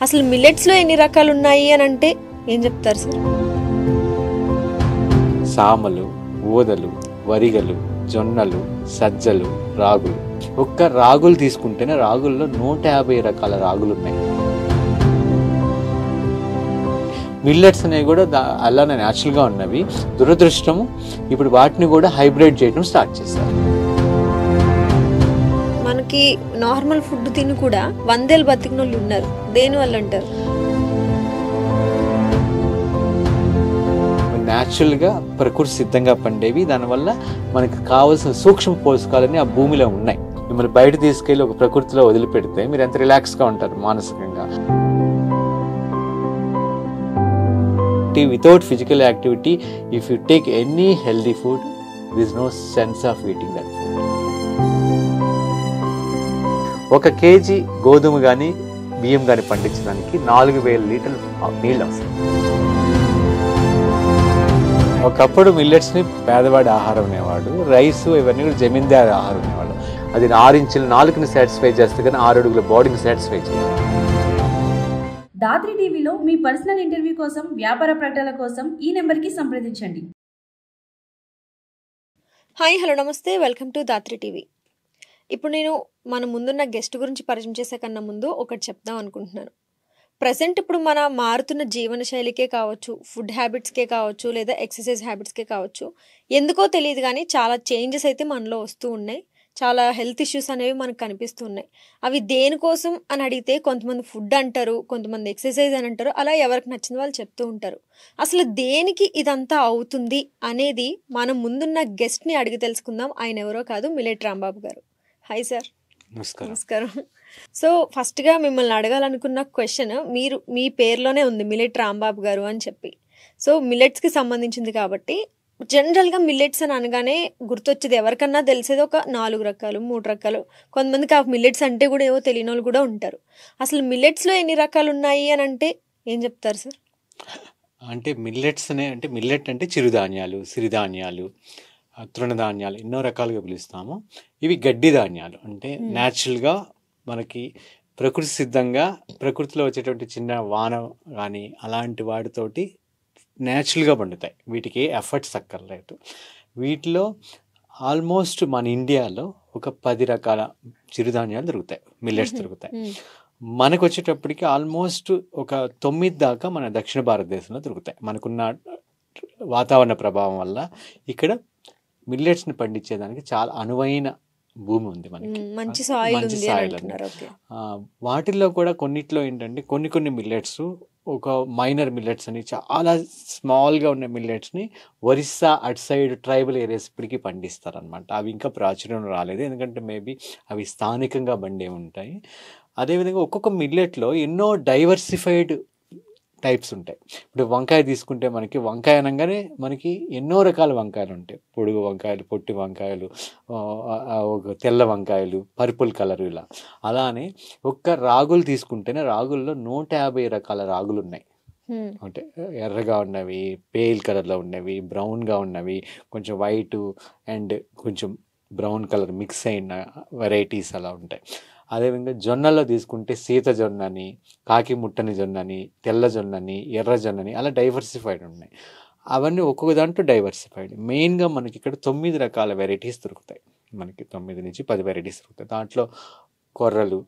అసలు మిల్లెట్స్లో ఎన్ని రకాలు ఉన్నాయి అని అంటే ఏం చెప్తారు సార్? సామలు, ఊదలు, వరిగలు, జొన్నలు, సజ్జలు, రాగులు. ఒక్క రాగులు తీసుకుంటేనే రాగుల్లో 150 రకాల రాగులు ఉన్నాయి. మిల్లెట్స్ అనేవి కూడా అలానే న్యాచురల్గా ఉన్నవి. దురదృష్టము ఇప్పుడు వాటిని కూడా హైబ్రిడ్ చేయడం స్టార్ట్ చేశారు. మనకి నార్మల్ ఫుడ్ తిని కూడా 100 ఏళ్ళు బతికిన వాళ్ళు ఉన్నారు. దేనివల్ల అంటారు? న్యాచురల్గా ప్రకృతి సిద్ధంగా పండేవి. దానివల్ల మనకు కావాల్సిన సూక్ష్మ పోషకాలన్నీ ఆ భూమిలో ఉన్నాయి. మిమ్మల్ని బయట తీసుకెళ్ళి ఒక ప్రకృతిలో వదిలిపెడితే మీరు ఎంత రిలాక్స్గా ఉంటారు మానసికంగా. Without physical activity, if you take any healthy food, there is no sense of eating that food. 1 kg గోధుమ కానీ బియ్యం కానీ పండించడానికి 4000 లీటర్లు నీళ్ళు అవసరం. ఒకప్పుడు మిల్లెట్స్ని పేదవాడి ఆహారం అనేవాడు. రైస్ ఇవన్నీ కూడా జమీందారు ఆహారం అనేవాడు. అది 6 ఇంచుల నాలుగుని సాటిస్ఫై చేస్తే కానీ 6 అడుగుల బాడీని సాటిస్ఫై చేయాలి. దాత్రి టీవీలో మీ పర్సనల్ ఇంటర్వ్యూ కోసం, వ్యాపార ప్రకటనల కోసం ఈ నెంబర్కి సంప్రదించండి. హాయ్, హలో, నమస్తే, వెల్కమ్ టు దాత్రి టీవీ. ఇప్పుడు నేను మన ముందున్న గెస్ట్ గురించి పరిచయం చేసే కన్నా ముందు ఒకటి చెప్దాం అనుకుంటున్నాను. ప్రజెంట్ ఇప్పుడు మన మారుతున్న జీవన శైలికే కావచ్చు, ఫుడ్ హ్యాబిట్స్కే కావచ్చు, లేదా ఎక్సర్సైజ్ హ్యాబిట్స్కే కావచ్చు, ఎందుకో తెలియదు కానీ చాలా చేంజెస్ అయితే మనలో వస్తూ ఉన్నాయి. చాలా హెల్త్ ఇష్యూస్ అనేవి మనకు కనిపిస్తున్నాయి. అవి దేనికోసం అని అడిగితే కొంతమంది ఫుడ్ అంటారు, కొంతమంది ఎక్సర్సైజ్ అని అంటారు. అలా ఎవరికి నచ్చింది వాళ్ళు చెప్తూ ఉంటారు. అసలు దేనికి ఇదంతా అవుతుంది అనేది మనం ముందున్న గెస్ట్ని అడిగి తెలుసుకుందాం. ఆయన ఎవరో కాదు, మిల్లెట్ రాంబాబు గారు. Hi sir. నమస్కారం. సో ఫస్ట్గా మిమ్మల్ని అడగాలనుకున్న క్వశ్చన్, మీ పేరులోనే ఉంది మిల్లెట్ రాంబాబు గారు అని చెప్పి. సో మిల్లెట్స్కి సంబంధించింది కాబట్టి జనరల్గా మిల్లెట్స్ అని అనగానే గుర్తొచ్చేది ఎవరికన్నా తెలిసేది ఒక 4 రకాలు, 3 రకాలు. కొంతమందికి ఆ మిల్లెట్స్ అంటే కూడా ఏవో తెలియని వాళ్ళు కూడా ఉంటారు. అసలు మిల్లెట్స్లో ఎన్ని రకాలు ఉన్నాయి అని అంటే ఏం చెప్తారు సార్? అంటే మిల్లెట్స్ అంటే మిల్లెట్ అంటే చిరుధాన్యాలు, సిరిధాన్యాలు, తృణధాన్యాలు ఎన్నో రకాలుగా పిలుస్తాము. ఇవి గడ్డి ధాన్యాలు. అంటే న్యాచురల్గా మనకి ప్రకృతి సిద్ధంగా ప్రకృతిలో వచ్చేటువంటి చిన్న వాన కానీ అలాంటి వాటితోటి న్యాచురల్గా పండుతాయి. వీటికి ఎఫర్ట్స్ అక్కర్లేదు. వీటిలో ఆల్మోస్ట్ మన ఇండియాలో ఒక 10 రకాల చిరుధాన్యాలు దొరుకుతాయి, మిల్లెట్స్ దొరుకుతాయి. మనకు వచ్చేటప్పటికి ఆల్మోస్ట్ ఒక 9 దాకా మన దక్షిణ భారతదేశంలో దొరుకుతాయి. మనకున్న వాతావరణ ప్రభావం వల్ల ఇక్కడ మిల్లెట్స్ని పండించేదానికి చాలా అనువైన భూమి ఉంది మనకి, మంచి సాయిల్. వాటిల్లో కూడా కొన్నిట్లో ఏంటంటే కొన్ని మిల్లెట్స్, ఒక మైనర్ మిల్లెట్స్ అని చాలా స్మాల్గా ఉన్న మిల్లెట్స్ని ఒరిస్సా అటు సైడ్ ట్రైబల్ ఏరియాస్ ఇప్పటికీ పండిస్తారనమాట. అవి ఇంకా ప్రాచుర్యం రాలేదు, ఎందుకంటే మేబీ అవి స్థానికంగా బండే ఉంటాయి. అదేవిధంగా ఒక్కొక్క మిల్లెట్లో ఎన్నో డైవర్సిఫైడ్ టైప్స్ ఉంటాయి. ఇప్పుడు వంకాయ తీసుకుంటే మనకి వంకాయ అనగానే మనకి ఎన్నో రకాల వంకాయలు ఉంటాయి. పొడుగు వంకాయలు, పొట్టి వంకాయలు, ఒక తెల్ల వంకాయలు, పర్పుల్ కలర్, ఇలా. అలానే ఒక్క రాగులు తీసుకుంటేనే రాగుల్లో 150 రకాల రాగులు ఉన్నాయి. అంటే ఎర్రగా ఉన్నవి, పేల్ కలర్లో ఉన్నవి, బ్రౌన్గా ఉన్నవి, కొంచెం వైటు అండ్ కొంచెం బ్రౌన్ కలర్ మిక్స్ అయిన వెరైటీస్ అలా ఉంటాయి. అదేవిధంగా జొన్నలో తీసుకుంటే సీత జొన్నని, కాకి ముట్టని జొన్నని, తెల్ల జొన్నని, ఎర్ర జొన్నని, అలా డైవర్సిఫైడ్ ఉన్నాయి. అవన్నీ ఒక్కొక్క దాంట్లో డైవర్సిఫైడ్. మెయిన్గా మనకి ఇక్కడ 9 రకాల వెరైటీస్ దొరుకుతాయి. మనకి 9 నుంచి 10 వెరైటీస్ దొరుకుతాయి. దాంట్లో కొర్రలు,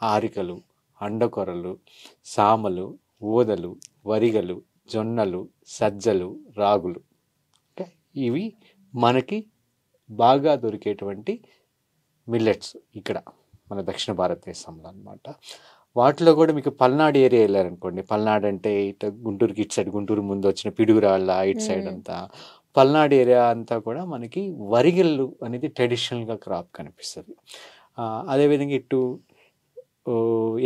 ఆరికలు, అండకొర్రలు, సామలు, ఊదలు, వరిగలు, జొన్నలు, సజ్జలు, రాగులు. ఇవి మనకి బాగా దొరికేటువంటి మిల్లెట్స్ ఇక్కడ మన దక్షిణ భారతదేశంలో అనమాట. వాటిలో కూడా మీకు పల్నాడు ఏరియా వెళ్ళారనుకోండి, పల్నాడు అంటే ఇటు గుంటూరుకి ఇటు సైడ్, గుంటూరు ముందు వచ్చిన పిడుగురాళ్ళ ఇటు సైడ్ అంతా, పల్నాడు ఏరియా అంతా కూడా మనకి వరిగళ్ళు అనేది ట్రెడిషనల్గా క్రాప్ కనిపిస్తుంది. అదేవిధంగా ఇటు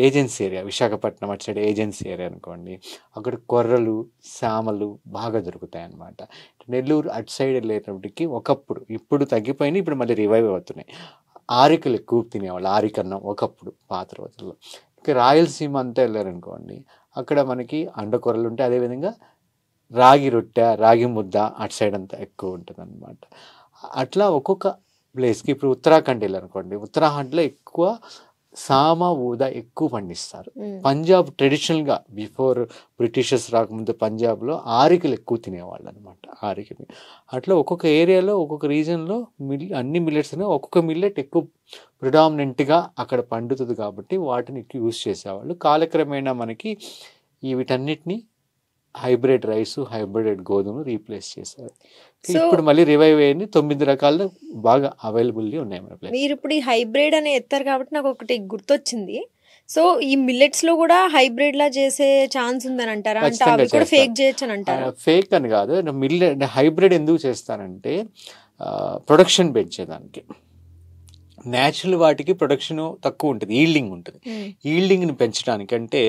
ఏజెన్సీ ఏరియా, విశాఖపట్నం అటు సైడ్ ఏజెన్సీ ఏరియా అనుకోండి, అక్కడ కొర్రలు, సామలు బాగా దొరుకుతాయి అన్నమాట. నెల్లూరు అటు సైడ్ వెళ్ళేటప్పటికి ఒకప్పుడు, ఇప్పుడు తగ్గిపోయినాయి, ఇప్పుడు మళ్ళీ రివైవ్ అవుతున్నాయి. ఆరికలు ఎక్కువ తినేవాళ్ళు, ఆరికన్నం ఒకప్పుడు పాత రోజుల్లో. ఇంకా రాయలసీమ అంతా వెళ్ళారనుకోండి, అక్కడ మనకి అండకొర్రలు ఉంటాయి. అదేవిధంగా రాగి రొట్టె, రాగి ముద్ద అటు సైడ్ అంతా ఎక్కువ ఉంటుంది అనమాట. అట్లా ఒక్కొక్క ప్లేస్కి, ఇప్పుడు ఉత్తరాఖండ్ వెళ్ళారనుకోండి, ఉత్తరాఖండ్లో ఎక్కువ సామ ఊదా ఎక్కువ పండిస్తారు. ఉమ్, పంజాబ్ ట్రెడిషనల్గా బిఫోర్ బ్రిటిషర్స్ రాకముందు పంజాబ్లో ఆరికలు ఎక్కువ తినేవాళ్ళు అనమాట. ఆరికలు అట్లా ఒక్కొక్క ఏరియాలో ఒక్కొక్క రీజన్లో అన్ని మిల్లెట్స్ ఒక్కొక్క మిల్లెట్ ఎక్కువ ప్రిడామినెంట్గా అక్కడ పండుతుంది కాబట్టి వాటిని ఎక్కువ యూజ్ చేసేవాళ్ళు. కాలక్రమేణా మనకి వీటన్నిటిని హైబ్రిడ్ రైస్, హైబ్రిడ్ గోధుమలు రీప్లేస్ చేశారు. సో ఇప్పుడు మళ్ళీ రివైవ్ అయ్యింది. 9 రకాలు బాగా అవైలబుల్లీ ఉన్నాయి మన ప్లేస్. మీరు ఇప్పుడు ఈ హైబ్రిడ్ అని ఎత్తారు కాబట్టి నాకు ఒకటి గుర్తొచ్చింది. సో ఈ మిల్లెట్స్ లో కూడా హైబ్రిడ్ లా చేసే ఛాన్స్ ఉందని అంటారా? అంటే ఖచ్చితంగా అవి కూడా చేస్తారు. ఫేక్ చేయొచ్చు అని అంటారా? ఫేక్ అని కాదు, హైబ్రిడ్ ఎందుకు చేస్తానంటే ప్రొడక్షన్ పెంచేదానికి. న్యాచురల్ వాటికి ప్రొడక్షన్ తక్కువ ఉంటుంది, ఈల్డింగ్ ఉంటుంది. ఉమ్, ఈల్డింగ్ని పెంచడానికి అంటే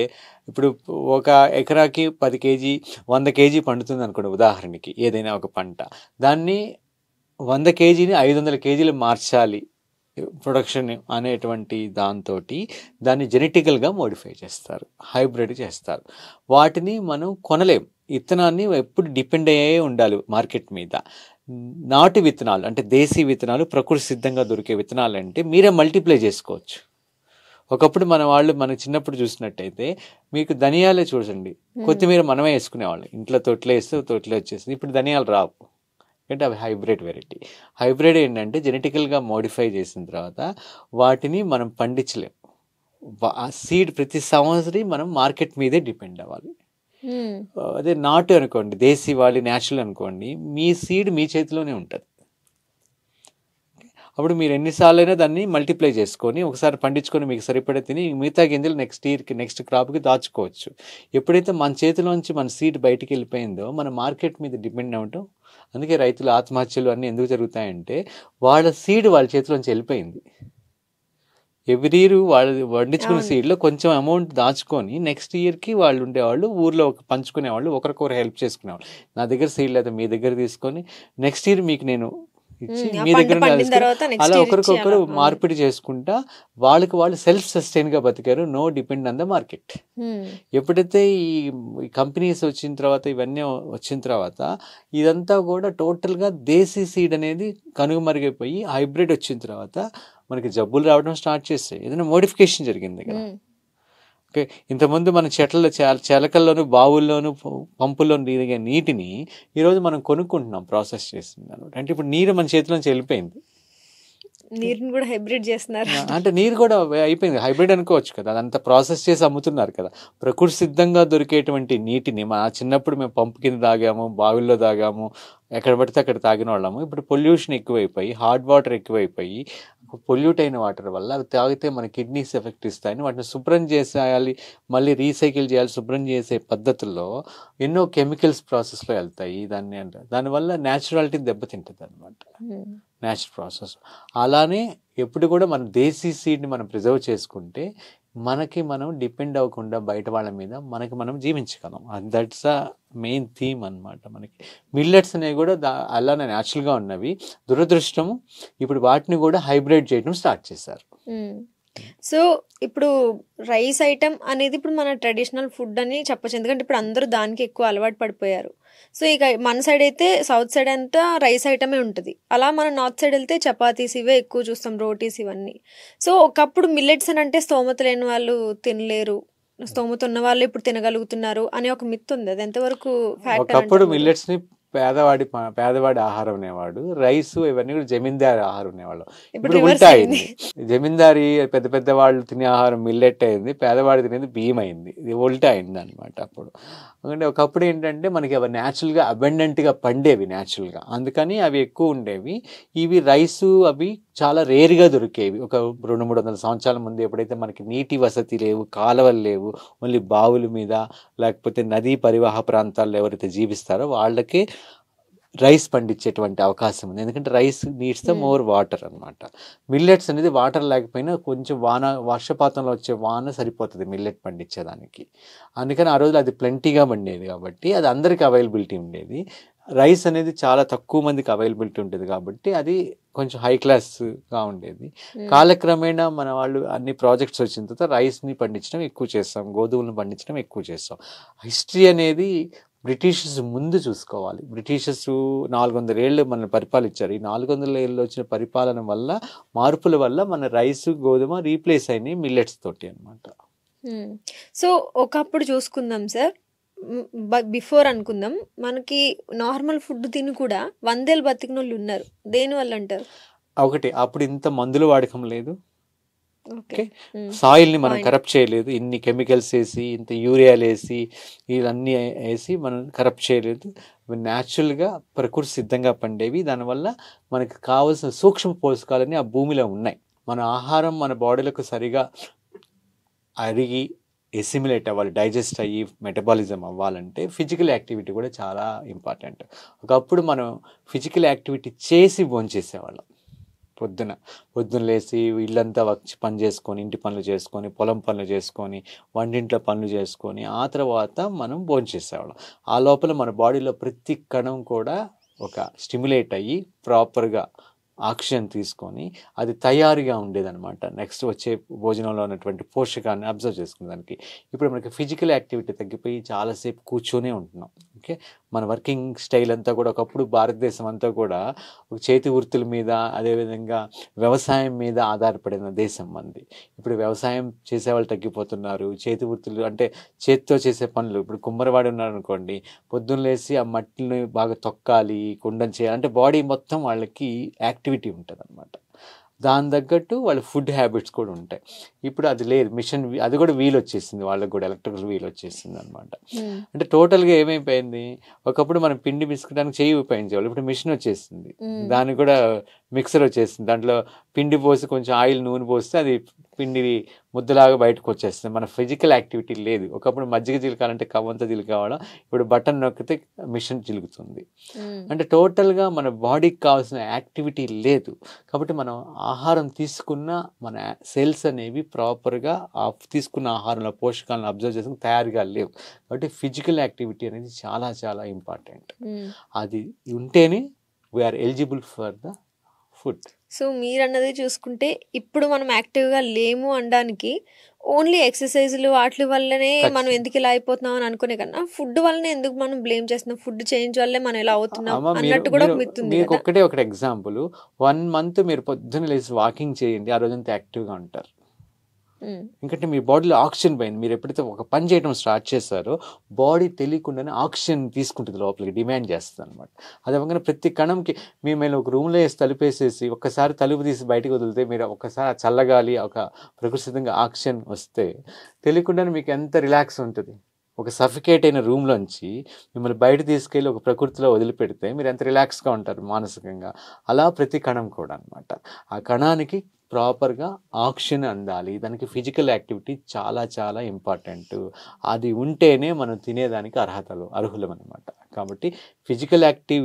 ఇప్పుడు ఒక ఎకరాకి 10 కేజీ 100 కేజీ పండుతుంది అనుకోండి ఉదాహరణకి, ఏదైనా ఒక పంట. దాన్ని 100 కేజీని 500 కేజీలు మార్చాలి ప్రొడక్షన్ అనేటువంటి దాంతో దాన్ని జెనెటికల్గా మోడిఫై చేస్తారు, హైబ్రిడ్ చేస్తారు. వాటిని మనం కొనలేం. విత్తనాన్ని ఎప్పుడు డిపెండ్ అయ్యే ఉండాలి మార్కెట్ మీద. నాటు విత్తనాలు అంటే దేశీ విత్తనాలు, ప్రకృతి సిద్ధంగా దొరికే విత్తనాలు అంటే మీరే మల్టిప్లై చేసుకోవచ్చు. ఒకప్పుడు మన చిన్నప్పుడు చూసినట్టయితే మీకు ధనియాలే చూడండి, కొత్తిమీర మనమే వేసుకునేవాళ్ళం ఇంట్లో, తొట్లే వేస్తే తొట్లే వచ్చేసింది. ఇప్పుడు ధనియాలు రావు అంటే అవి హైబ్రిడ్ వెరైటీ. హైబ్రిడ్ ఏంటంటే జెనెటికల్గా మోడిఫై చేసిన తర్వాత వాటిని మనం పండించలేం. సీడ్ ప్రతి సంవత్సరం మనం మార్కెట్ మీదే డిపెండ్ అవ్వాలి. ఉమ్, అదే నాటు అనుకోండి, దేశీ వాళ్ళు న్యాచురల్ అనుకోండి, మీ సీడ్ మీ చేతిలోనే ఉంటుంది. అప్పుడు మీరు ఎన్నిసార్లు అయినా దాన్ని మల్టిప్లై చేసుకొని ఒకసారి పండించుకొని మీకు సరిపడే తిని మిగతా గింజలు నెక్స్ట్ ఇయర్కి నెక్స్ట్ క్రాప్కి దాచుకోవచ్చు. ఎప్పుడైతే మన చేతిలోంచి మన సీడ్ బయటికి వెళ్ళిపోయిందో మన మార్కెట్ మీద డిపెండ్ అవ్వటం. అందుకే రైతుల ఆత్మహత్యలు అన్నీ ఎందుకు జరుగుతాయంటే వాళ్ళ సీడ్ వాళ్ళ చేతిలోంచి వెళ్ళిపోయింది. ఎవ్రీ ఇయర్ వాళ్ళు పండించుకున్న అవును. సీడ్లో కొంచెం అమౌంట్ దాచుకొని నెక్స్ట్ ఇయర్కి వాళ్ళు ఉండేవాళ్ళు, ఊర్లో పంచుకునేవాళ్ళు, ఒకరికొకరు హెల్ప్ చేసుకునేవాళ్ళు. నా దగ్గర సీడ్ లేదా మీ దగ్గర తీసుకొని నెక్స్ట్ ఇయర్ మీకు నేను ఇచ్చి ఆ మీ పంట దగ్గర పండిన తీసుకొని తర్వాత నెక్స్ట్ అలా ఇయర్ ఇచ్చి ఒకరికొకరు అలా. మార్పిడి చేసుకుంటా వాళ్ళకి వాళ్ళు సెల్ఫ్ సస్టైన్గా బతికారు. No depend on the market. Um, ఎప్పుడైతే ఈ కంపెనీస్ వచ్చిన తర్వాత, ఇవన్నీ వచ్చిన తర్వాత ఇదంతా కూడా టోటల్గా దేశీ సీడ్ అనేది కనుమరుగైపోయి హైబ్రిడ్ వచ్చిన తర్వాత మనకి జబ్బులు రావడం స్టార్ట్ చేస్తాయి. ఏదైనా మోడిఫికేషన్ జరిగింది కదా. ఉమ్, ఓకే, ఇంతకుముందు మన చెట్లలో చెలకల్లోను, బావుల్లోను, పంపుల్లోను దిగే నీటిని ఈరోజు మనం కొనుక్కుంటున్నాం ప్రాసెస్ చేసింది అనమాట. అంటే ఇప్పుడు నీరు మన చేతిలోంచి వెళ్ళిపోయింది. నీరుని కూడా హైబ్రిడ్ చేస్తున్నారు. అంటే నీరు కూడా అయిపోయింది, హైబ్రిడ్ అనుకోవచ్చు కదా. అదంతా ప్రాసెస్ చేసి అమ్ముతున్నారు కదా. ప్రకృతి సిద్ధంగా దొరికేటువంటి నీటిని మా చిన్నప్పుడు మేము పంపు కింద తాగాము, బావిల్లో తాగాము, ఎక్కడ పడితే అక్కడ తాగిన వాళ్ళము. ఇప్పుడు పొల్యూషన్ ఎక్కువైపోయి, హాట్ వాటర్ ఎక్కువైపోయి, పొల్యూట్ అయిన వాటర్ వల్ల అవి తాగితే మన కిడ్నీస్ ఎఫెక్ట్ ఇస్తాయని వాటిని శుభ్రం చేసేయాలి, మళ్ళీ రీసైకిల్ చేయాలి. శుభ్రం చేసే పద్ధతుల్లో ఎన్నో కెమికల్స్ ప్రాసెస్లో వెళ్తాయి. దానివల్ల న్యాచురాలిటీ దెబ్బతింటుంది అనమాట, ఉమ్, న్యాచురల్ ప్రాసెస్. అలానే ఎప్పుడు కూడా మనం దేశీ సీడ్ని మనం ప్రిజర్వ్ చేసుకుంటే మనకి మనం డిపెండ్ అవ్వకుండా బయట వాళ్ళ మీద మనకి మనం జీవించగలం. దట్స్ అ మెయిన్ థీమ్ అనమాట. మనకి మిల్లెట్స్ అనేవి కూడా అలానే న్యాచురల్గా ఉన్నవి. దురదృష్టము ఇప్పుడు వాటిని కూడా హైబ్రిడ్ చేయడం స్టార్ట్ చేశారు. ఉమ్. సో ఇప్పుడు రైస్ ఐటమ్ అనేది ఇప్పుడు మన ట్రెడిషనల్ ఫుడ్ అని చెప్పచ్చు, ఎందుకంటే ఇప్పుడు అందరూ దానికి ఎక్కువ అలవాటు పడిపోయారు. సో ఇక మన సైడ్ అయితే సౌత్ సైడ్ అంతా రైస్ ఐటమే ఉంటుంది. అలా మనం నార్త్ సైడ్ వెళ్తే చపాతీస్ ఇవే ఎక్కువ చూస్తాం, రోటీస్ ఇవన్నీ. సో ఒకప్పుడు మిల్లెట్స్ అని అంటే స్తోమత లేని వాళ్ళు తినలేరు, స్తోమత ఉన్న వాళ్ళు ఇప్పుడు తినగలుగుతున్నారు అనే ఒక మిత్ ఉంది. అది ఎంతవరకు ఫ్యాక్ట్? ఒకప్పుడు మిల్లెట్స్ని పేదవాడి ఆహారం అనేవాడు, రైస్ ఇవన్నీ కూడా జమీందారి ఆహారం అనేవాళ్ళు. ఇప్పుడు ఉల్టా అయింది. జమీందారి పెద్ద పెద్ద వాళ్ళు తినే ఆహారం మిల్లెట్ అయింది, పేదవాడు తినేది బియ్యం అయింది. ఇది ఉల్టా అయింది అనమాట. అప్పుడు ఎందుకంటే ఒకప్పుడు ఏంటంటే మనకి అవి న్యాచురల్గా అబెండెంట్గా పండేవి న్యాచురల్గా, అందుకని అవి ఎక్కువ ఉండేవి. ఇవి రైసు అవి చాలా రేర్గా దొరికేవి. ఒక 200-300 సంవత్సరాల ముందు ఎప్పుడైతే మనకి నీటి వసతి లేవు, కాలువలు లేవు, ఓన్లీ బావుల మీద లేకపోతే నదీ పరివాహ ప్రాంతాల్లో ఎవరైతే జీవిస్తారో వాళ్ళకే రైస్ పండించేటువంటి అవకాశం ఉంది. ఎందుకంటే rice needs the more water అనమాట. మిల్లెట్స్ అనేది వాటర్ లేకపోయినా కొంచెం వర్షపాతంలో వచ్చే వాన సరిపోతుంది మిల్లెట్ పండించేదానికి. అందుకని ఆ రోజులు అది ప్లెంటీగా పండేది కాబట్టి అది అందరికీ అవైలబిలిటీ ఉండేది. రైస్ అనేది చాలా తక్కువ మందికి అవైలబిలిటీ ఉంటుంది కాబట్టి అది కొంచెం హై క్లాస్గా ఉండేది. కాలక్రమేణా మన వాళ్ళు అన్ని ప్రాజెక్ట్స్ వచ్చిన తర్వాత రైస్ని పండించడం ఎక్కువ చేస్తాం, గోధుమలను పండించడం ఎక్కువ చేస్తాం. హిస్టరీ అనేది బ్రిటిషర్స్ ముందు చూసుకోవాలి. బ్రిటిషర్స్ 400 ఏళ్ళు మనల్ని పరిపాలించారు. ఈ 400 ఏళ్ళు వచ్చిన పరిపాలన వల్ల, మార్పుల వల్ల మన రైసు, గోధుమ రీప్లేస్ అయినాయి మిల్లెట్స్ తోటి అనమాట. సో ఒకప్పుడు చూసుకుందాం సార్, బిఫోర్ అనుకుందాం, మనకి నార్మల్ ఫుడ్ తిని కూడా 100 ఏళ్ళు బతికిన వాళ్ళు ఉన్నారు. దేనివల్ల అంటారు? ఒకటి, అప్పుడు ఇంత మందుల వాడకం లేదు. ఓకే. ఓకే, సాయిల్ని మనం పాయింట్. కరప్ట్ చేయలేదు. ఇన్ని కెమికల్స్ వేసి, ఇంత యూరియాలు వేసి, ఇవన్నీ వేసి మనం కరప్ట్ చేయలేదు. న్యాచురల్గా ప్రకృతి సిద్ధంగా పండేవి. దానివల్ల మనకి కావాల్సిన సూక్ష్మ పోషకాలన్నీ ఆ భూమిలో ఉన్నాయి. మన ఆహారం మన బాడీలకు సరిగా అరిగి ఎసిమిలేట్ అవ్వాలి, డైజెస్ట్ అయ్యి మెటబాలిజం అవ్వాలంటే ఫిజికల్ యాక్టివిటీ కూడా చాలా ఇంపార్టెంట్. ఒకప్పుడు మనం ఫిజికల్ యాక్టివిటీ చేసి భోంచేసేవాళ్ళం. పొద్దున్న లేచి ఇల్లంతా వచ్చి పని చేసుకొని, ఇంటి పనులు చేసుకొని, పొలం పనులు చేసుకొని, వంటింట్లో పనులు చేసుకొని, ఆ తర్వాత మనం భోంచేసేవాళ్ళం. ఆ లోపల మన బాడీలో ప్రతి కణం కూడా ఒక స్టిమ్యులేట్ అయ్యి ప్రాపర్గా ఆక్సిజన్ తీసుకొని అది తయారుగా ఉండేదన్నమాట. నెక్స్ట్ వచ్చే భోజనంలో ఉన్నటువంటి పోషకాన్ని అబ్జర్వ్ చేసుకునేదానికి. ఇప్పుడు మనకి ఫిజికల్ యాక్టివిటీ తగ్గిపోయి చాలాసేపు కూర్చొనే ఉంటున్నాం. ఓకే, మన వర్కింగ్ స్టైల్ అంతా కూడా, ఒకప్పుడు భారతదేశం అంతా కూడా ఒక చేతి వృత్తుల మీద, అదేవిధంగా వ్యవసాయం మీద ఆధారపడిన దేశం మంది. ఇప్పుడు వ్యవసాయం చేసేవాళ్ళు తగ్గిపోతున్నారు. చేతి వృత్తులు అంటే చేతితో చేసే పనులు, ఇప్పుడు కుమ్మరివాడు ఉన్నారు అనుకోండి, పొద్దున్న లేసి ఆ మట్టిని బాగా తొక్కాలి, కుండం చేయాలి అంటే బాడీ మొత్తం వాళ్ళకి యాక్టివిటీ ఉంటుంది అనమాట. దాని తగ్గట్టు వాళ్ళ ఫుడ్ హ్యాబిట్స్ కూడా ఉంటాయి. ఇప్పుడు అది లేదు, మిషన్ అది కూడా వీల్ వచ్చేసింది, వాళ్ళకి కూడా ఎలక్ట్రికల్ వీల్ వచ్చేసింది అనమాట. అంటే టోటల్గా ఏమైపోయింది, ఒకప్పుడు మనం పిండి పిసుకడానికి చెయ్యి ఉపయోగించేవాళ్ళు, ఇప్పుడు మిషన్ వచ్చేసింది, దానికి కూడా మిక్సర్ వచ్చేసింది. దాంట్లో పిండి పోసి కొంచెం ఆయిల్, నూనె పోస్తే అది పిండి ముద్దలాగా బయటకు వచ్చేస్తుంది. మన ఫిజికల్ యాక్టివిటీ లేదు. ఒకప్పుడు మజ్జిగ చిలకాలంటే కవ్వంతో చిలకావడం, ఇప్పుడు బటన్ నొక్కితే మిషన్ చిలుకుతుంది. అంటే టోటల్గా మన బాడీకి కావాల్సిన యాక్టివిటీ లేదు. కాబట్టి మనం ఆహారం తీసుకున్న మన సెల్స్ అనేవి ప్రాపర్గా తీసుకున్న ఆహారంలో పోషకాలను అబ్జర్వ్ చేసుకుని తయారుగా లేవు. కాబట్టి ఫిజికల్ యాక్టివిటీ అనేది చాలా చాలా ఇంపార్టెంట్. అది ఉంటేనే we are eligible for the food. So మీరన్నది చూసుకుంటే ఇప్పుడు మనం యాక్టివ్గా లేము అనడానికి ఓన్లీ ఎక్సర్సైజులు వాటి వల్లనే మనం ఎందుకు ఇలా అయిపోతున్నాం అని అనుకునే కన్నా ఫుడ్ వల్లనే ఎందుకు మనం బ్లేమ్ చేస్తున్నాం, ఫుడ్ చేంజ్ వల్లే మనం ఇలా అవుతున్నాం అన్నట్టు కూడా మిత్తుంది. మీకు ఒక్కటే ఒకటి ఎగ్జాంపుల్, 1 month మీరు పొద్దున్న లేచి వాకింగ్ చేయండి, ఆ రోజంతా యాక్టివ్గా ఉంటారు. ఎందుకంటే మీ బాడీలో ఆక్సిజన్ పోయింది. మీరు ఎప్పుడైతే ఒక పని చేయడం స్టార్ట్ చేస్తారో బాడీ తెలియకుండానే ఆక్సిజన్ తీసుకుంటుంది, లోపలికి డిమాండ్ చేస్తుంది అనమాట. అది అవ్వగానే ప్రతి కణంకి మేము ఒక రూమ్లో వేసి తలుపేసేసి ఒక్కసారి తలుపు తీసి బయటకు వదిలితే మీరు ఒక్కసారి చల్లగాలి, ఒక ప్రకృతిగా ఆక్సిజన్ వస్తే తెలియకుండానే మీకు ఎంత రిలాక్స్ ఉంటుంది. ఒక సఫికేట్ అయిన రూమ్లోంచి మిమ్మల్ని బయట తీసుకెళ్ళి ఒక ప్రకృతిలో వదిలిపెడితే మీరు ఎంత రిలాక్స్గా ఉంటారు మానసికంగా. అలా ప్రతి కణం కూడా అనమాట. ఆ కణానికి ప్రాపర్గా ఆక్సిజన్ అందాలి. దానికి ఫిజికల్ యాక్టివిటీ చాలా చాలా ఇంపార్టెంట్. అది ఉంటేనే మనం తినేదానికి అర్హులం అనమాట. కాబట్టి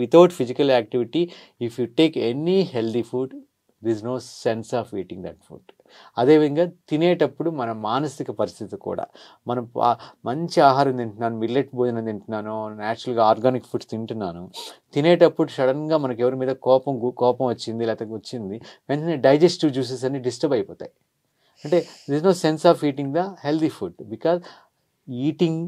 without physical activity if you take any healthy food there is no sense of eating that food. అదేవిధంగా తినేటప్పుడు మన మానసిక పరిస్థితి కూడా, మనం మంచి ఆహారం తింటున్నాను, మిల్లెట్ భోజనం తింటున్నాను, న్యాచురల్గా ఆర్గానిక్ ఫుడ్స్ తింటున్నాను, తినేటప్పుడు సడన్గా మనకి ఎవరి మీద కోపం వచ్చింది లేకపోతే వచ్చింది, వెంటనే డైజెస్టివ్ జ్యూసెస్ అన్ని డిస్టర్బ్ అయిపోతాయి. అంటే there is no sense of eating the healthy food because eating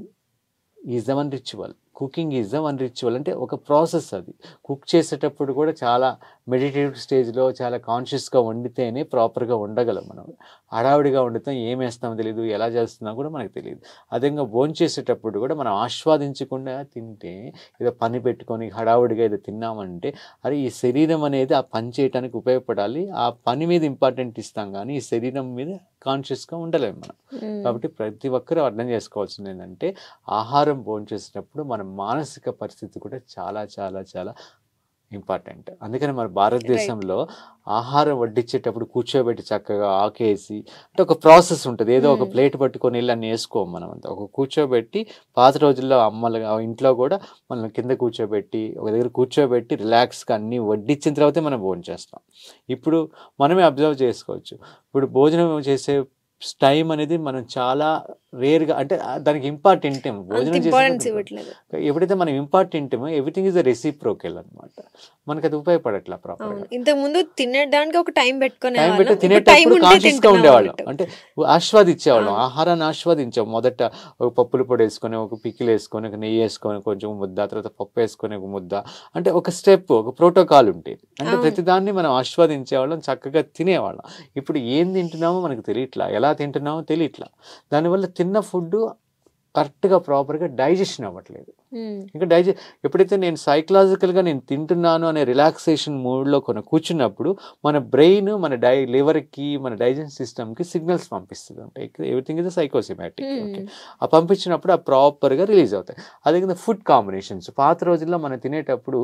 is the one ritual, cooking is the one ritual. అంటే ఒక ప్రాసెస్. అది కుక్ చేసేటప్పుడు కూడా చాలా మెడిటేటివ్ స్టేజ్లో చాలా కాన్షియస్గా వండితేనే ప్రాపర్గా ఉండగలం. మనం హడావుడిగా వండుతాం, ఏం వేస్తామో తెలియదు, ఎలా చేస్తున్నామో కూడా మనకు తెలియదు. అదేవిధంగా భోంచేసేటప్పుడు కూడా మనం ఆస్వాదించకుండా తింటే, ఏదో పని పెట్టుకొని హడావుడిగా ఏదో తిన్నామంటే అది ఈ శరీరం అనేది ఆ పని చేయడానికి ఉపయోగపడాలి. ఆ పని మీద ఇంపార్టెంట్ ఇస్తాం కానీ ఈ శరీరం మీద కాన్షియస్గా ఉండలేము మనం. కాబట్టి ప్రతి ఒక్కరూ అర్థం చేసుకోవాల్సింది ఏంటంటే ఆహారం భోంచేసేటప్పుడు మన మానసిక పరిస్థితి కూడా చాలా చాలా చాలా ఇంపార్టెంట్. అందుకని మన భారతదేశంలో ఆహారం వడ్డించేటప్పుడు కూర్చోబెట్టి చక్కగా ఆకేసి, అంటే ఒక ప్రాసెస్ ఉంటుంది. ఏదో ఒక ప్లేట్ పట్టుకొని వెళ్ళి అన్ని వేసుకోము మనం అంతా. ఒక కూర్చోబెట్టి, పాత రోజుల్లో అమ్మలు ఇంట్లో కూడా మనం కింద కూర్చోబెట్టి ఒక దగ్గర కూర్చోబెట్టి రిలాక్స్గా అన్నీ వడ్డించిన తర్వాతే మనం భోజనం చేస్తాం. ఇప్పుడు మనమే అబ్జర్వ్ చేసుకోవచ్చు. ఇప్పుడు భోజనం చేసే టైం అనేది మనం చాలా రేర్గా అంటే దానికి ఇంపార్టెంట్ ఏమో అంత భోజనం ఇంపార్టెన్స్ చేసేటప్పుడు ఇవ్వట్లేదు. ఎప్పుడైతే మనం ఇంపార్టెంట్ ఏమో ఎవ్రీథింగ్ ఈజ్ రెసిప్రోకల్ అనమాట. మనకి అది ఉపయోగపడట్లా ప్రాపర్గా. అవును. ఇంతకు ముందు తినడానికి ఒక టైం పెట్టుకునే టైం వాళ్ళం. పెట్టి ఇప్పుడు టైం తినేటప్పుడు ఉంటే కాన్షియస్గా తింటున్నాం ఉండేవాళ్ళం, అన్నట్టు. అంటే ఆస్వాదించేవాళ్ళం, అవును. ఆహారాన్ని ఆస్వాదించాం. మొదట ఒక పప్పుల పొడి వేసుకొని, ఒక పికిల్ వేసుకొని, ఒక నెయ్యి వేసుకొని, కొంచెం ముద్ద, తర్వాత పప్పు వేసుకొని ఒక ముద్ద, అంటే ఒక స్టెప్, ఒక ప్రోటోకాల్ ఉండేది. అంటే అవును. ప్రతిదాన్ని మనం ఆస్వాదించేవాళ్ళం, చక్కగా తినేవాళ్ళం. ఇప్పుడు ఏం తింటున్నామో మనకు తెలియట్లా, ఎలా తింటున్నామో తెలియట్లా. దానివల్ల తిన్న ఫుడ్ కరెక్ట్గా ప్రాపర్గా డైజెషన్ అవ్వట్లేదు. ఉమ్. ఇంకా ఎప్పుడైతే నేను సైకలాజికల్గా నేను తింటున్నాను అనే రిలాక్సేషన్ మూడ్లో కూర్చున్నప్పుడు మన బ్రెయిన్ మన లివర్కి, మన డైజెషన్ సిస్టమ్కి సిగ్నల్స్ పంపిస్తుంది. అంటే ఎవ్రీథింగ్ ఇస్ సైకోసిమాటిక్. ఓకే, ఆ పంపించినప్పుడు ఆ ప్రాపర్గా రిలీజ్ అవుతాయి. అదే కింద ఫుడ్ కాంబినేషన్స్. పాత రోజుల్లో మనం తినేటప్పుడు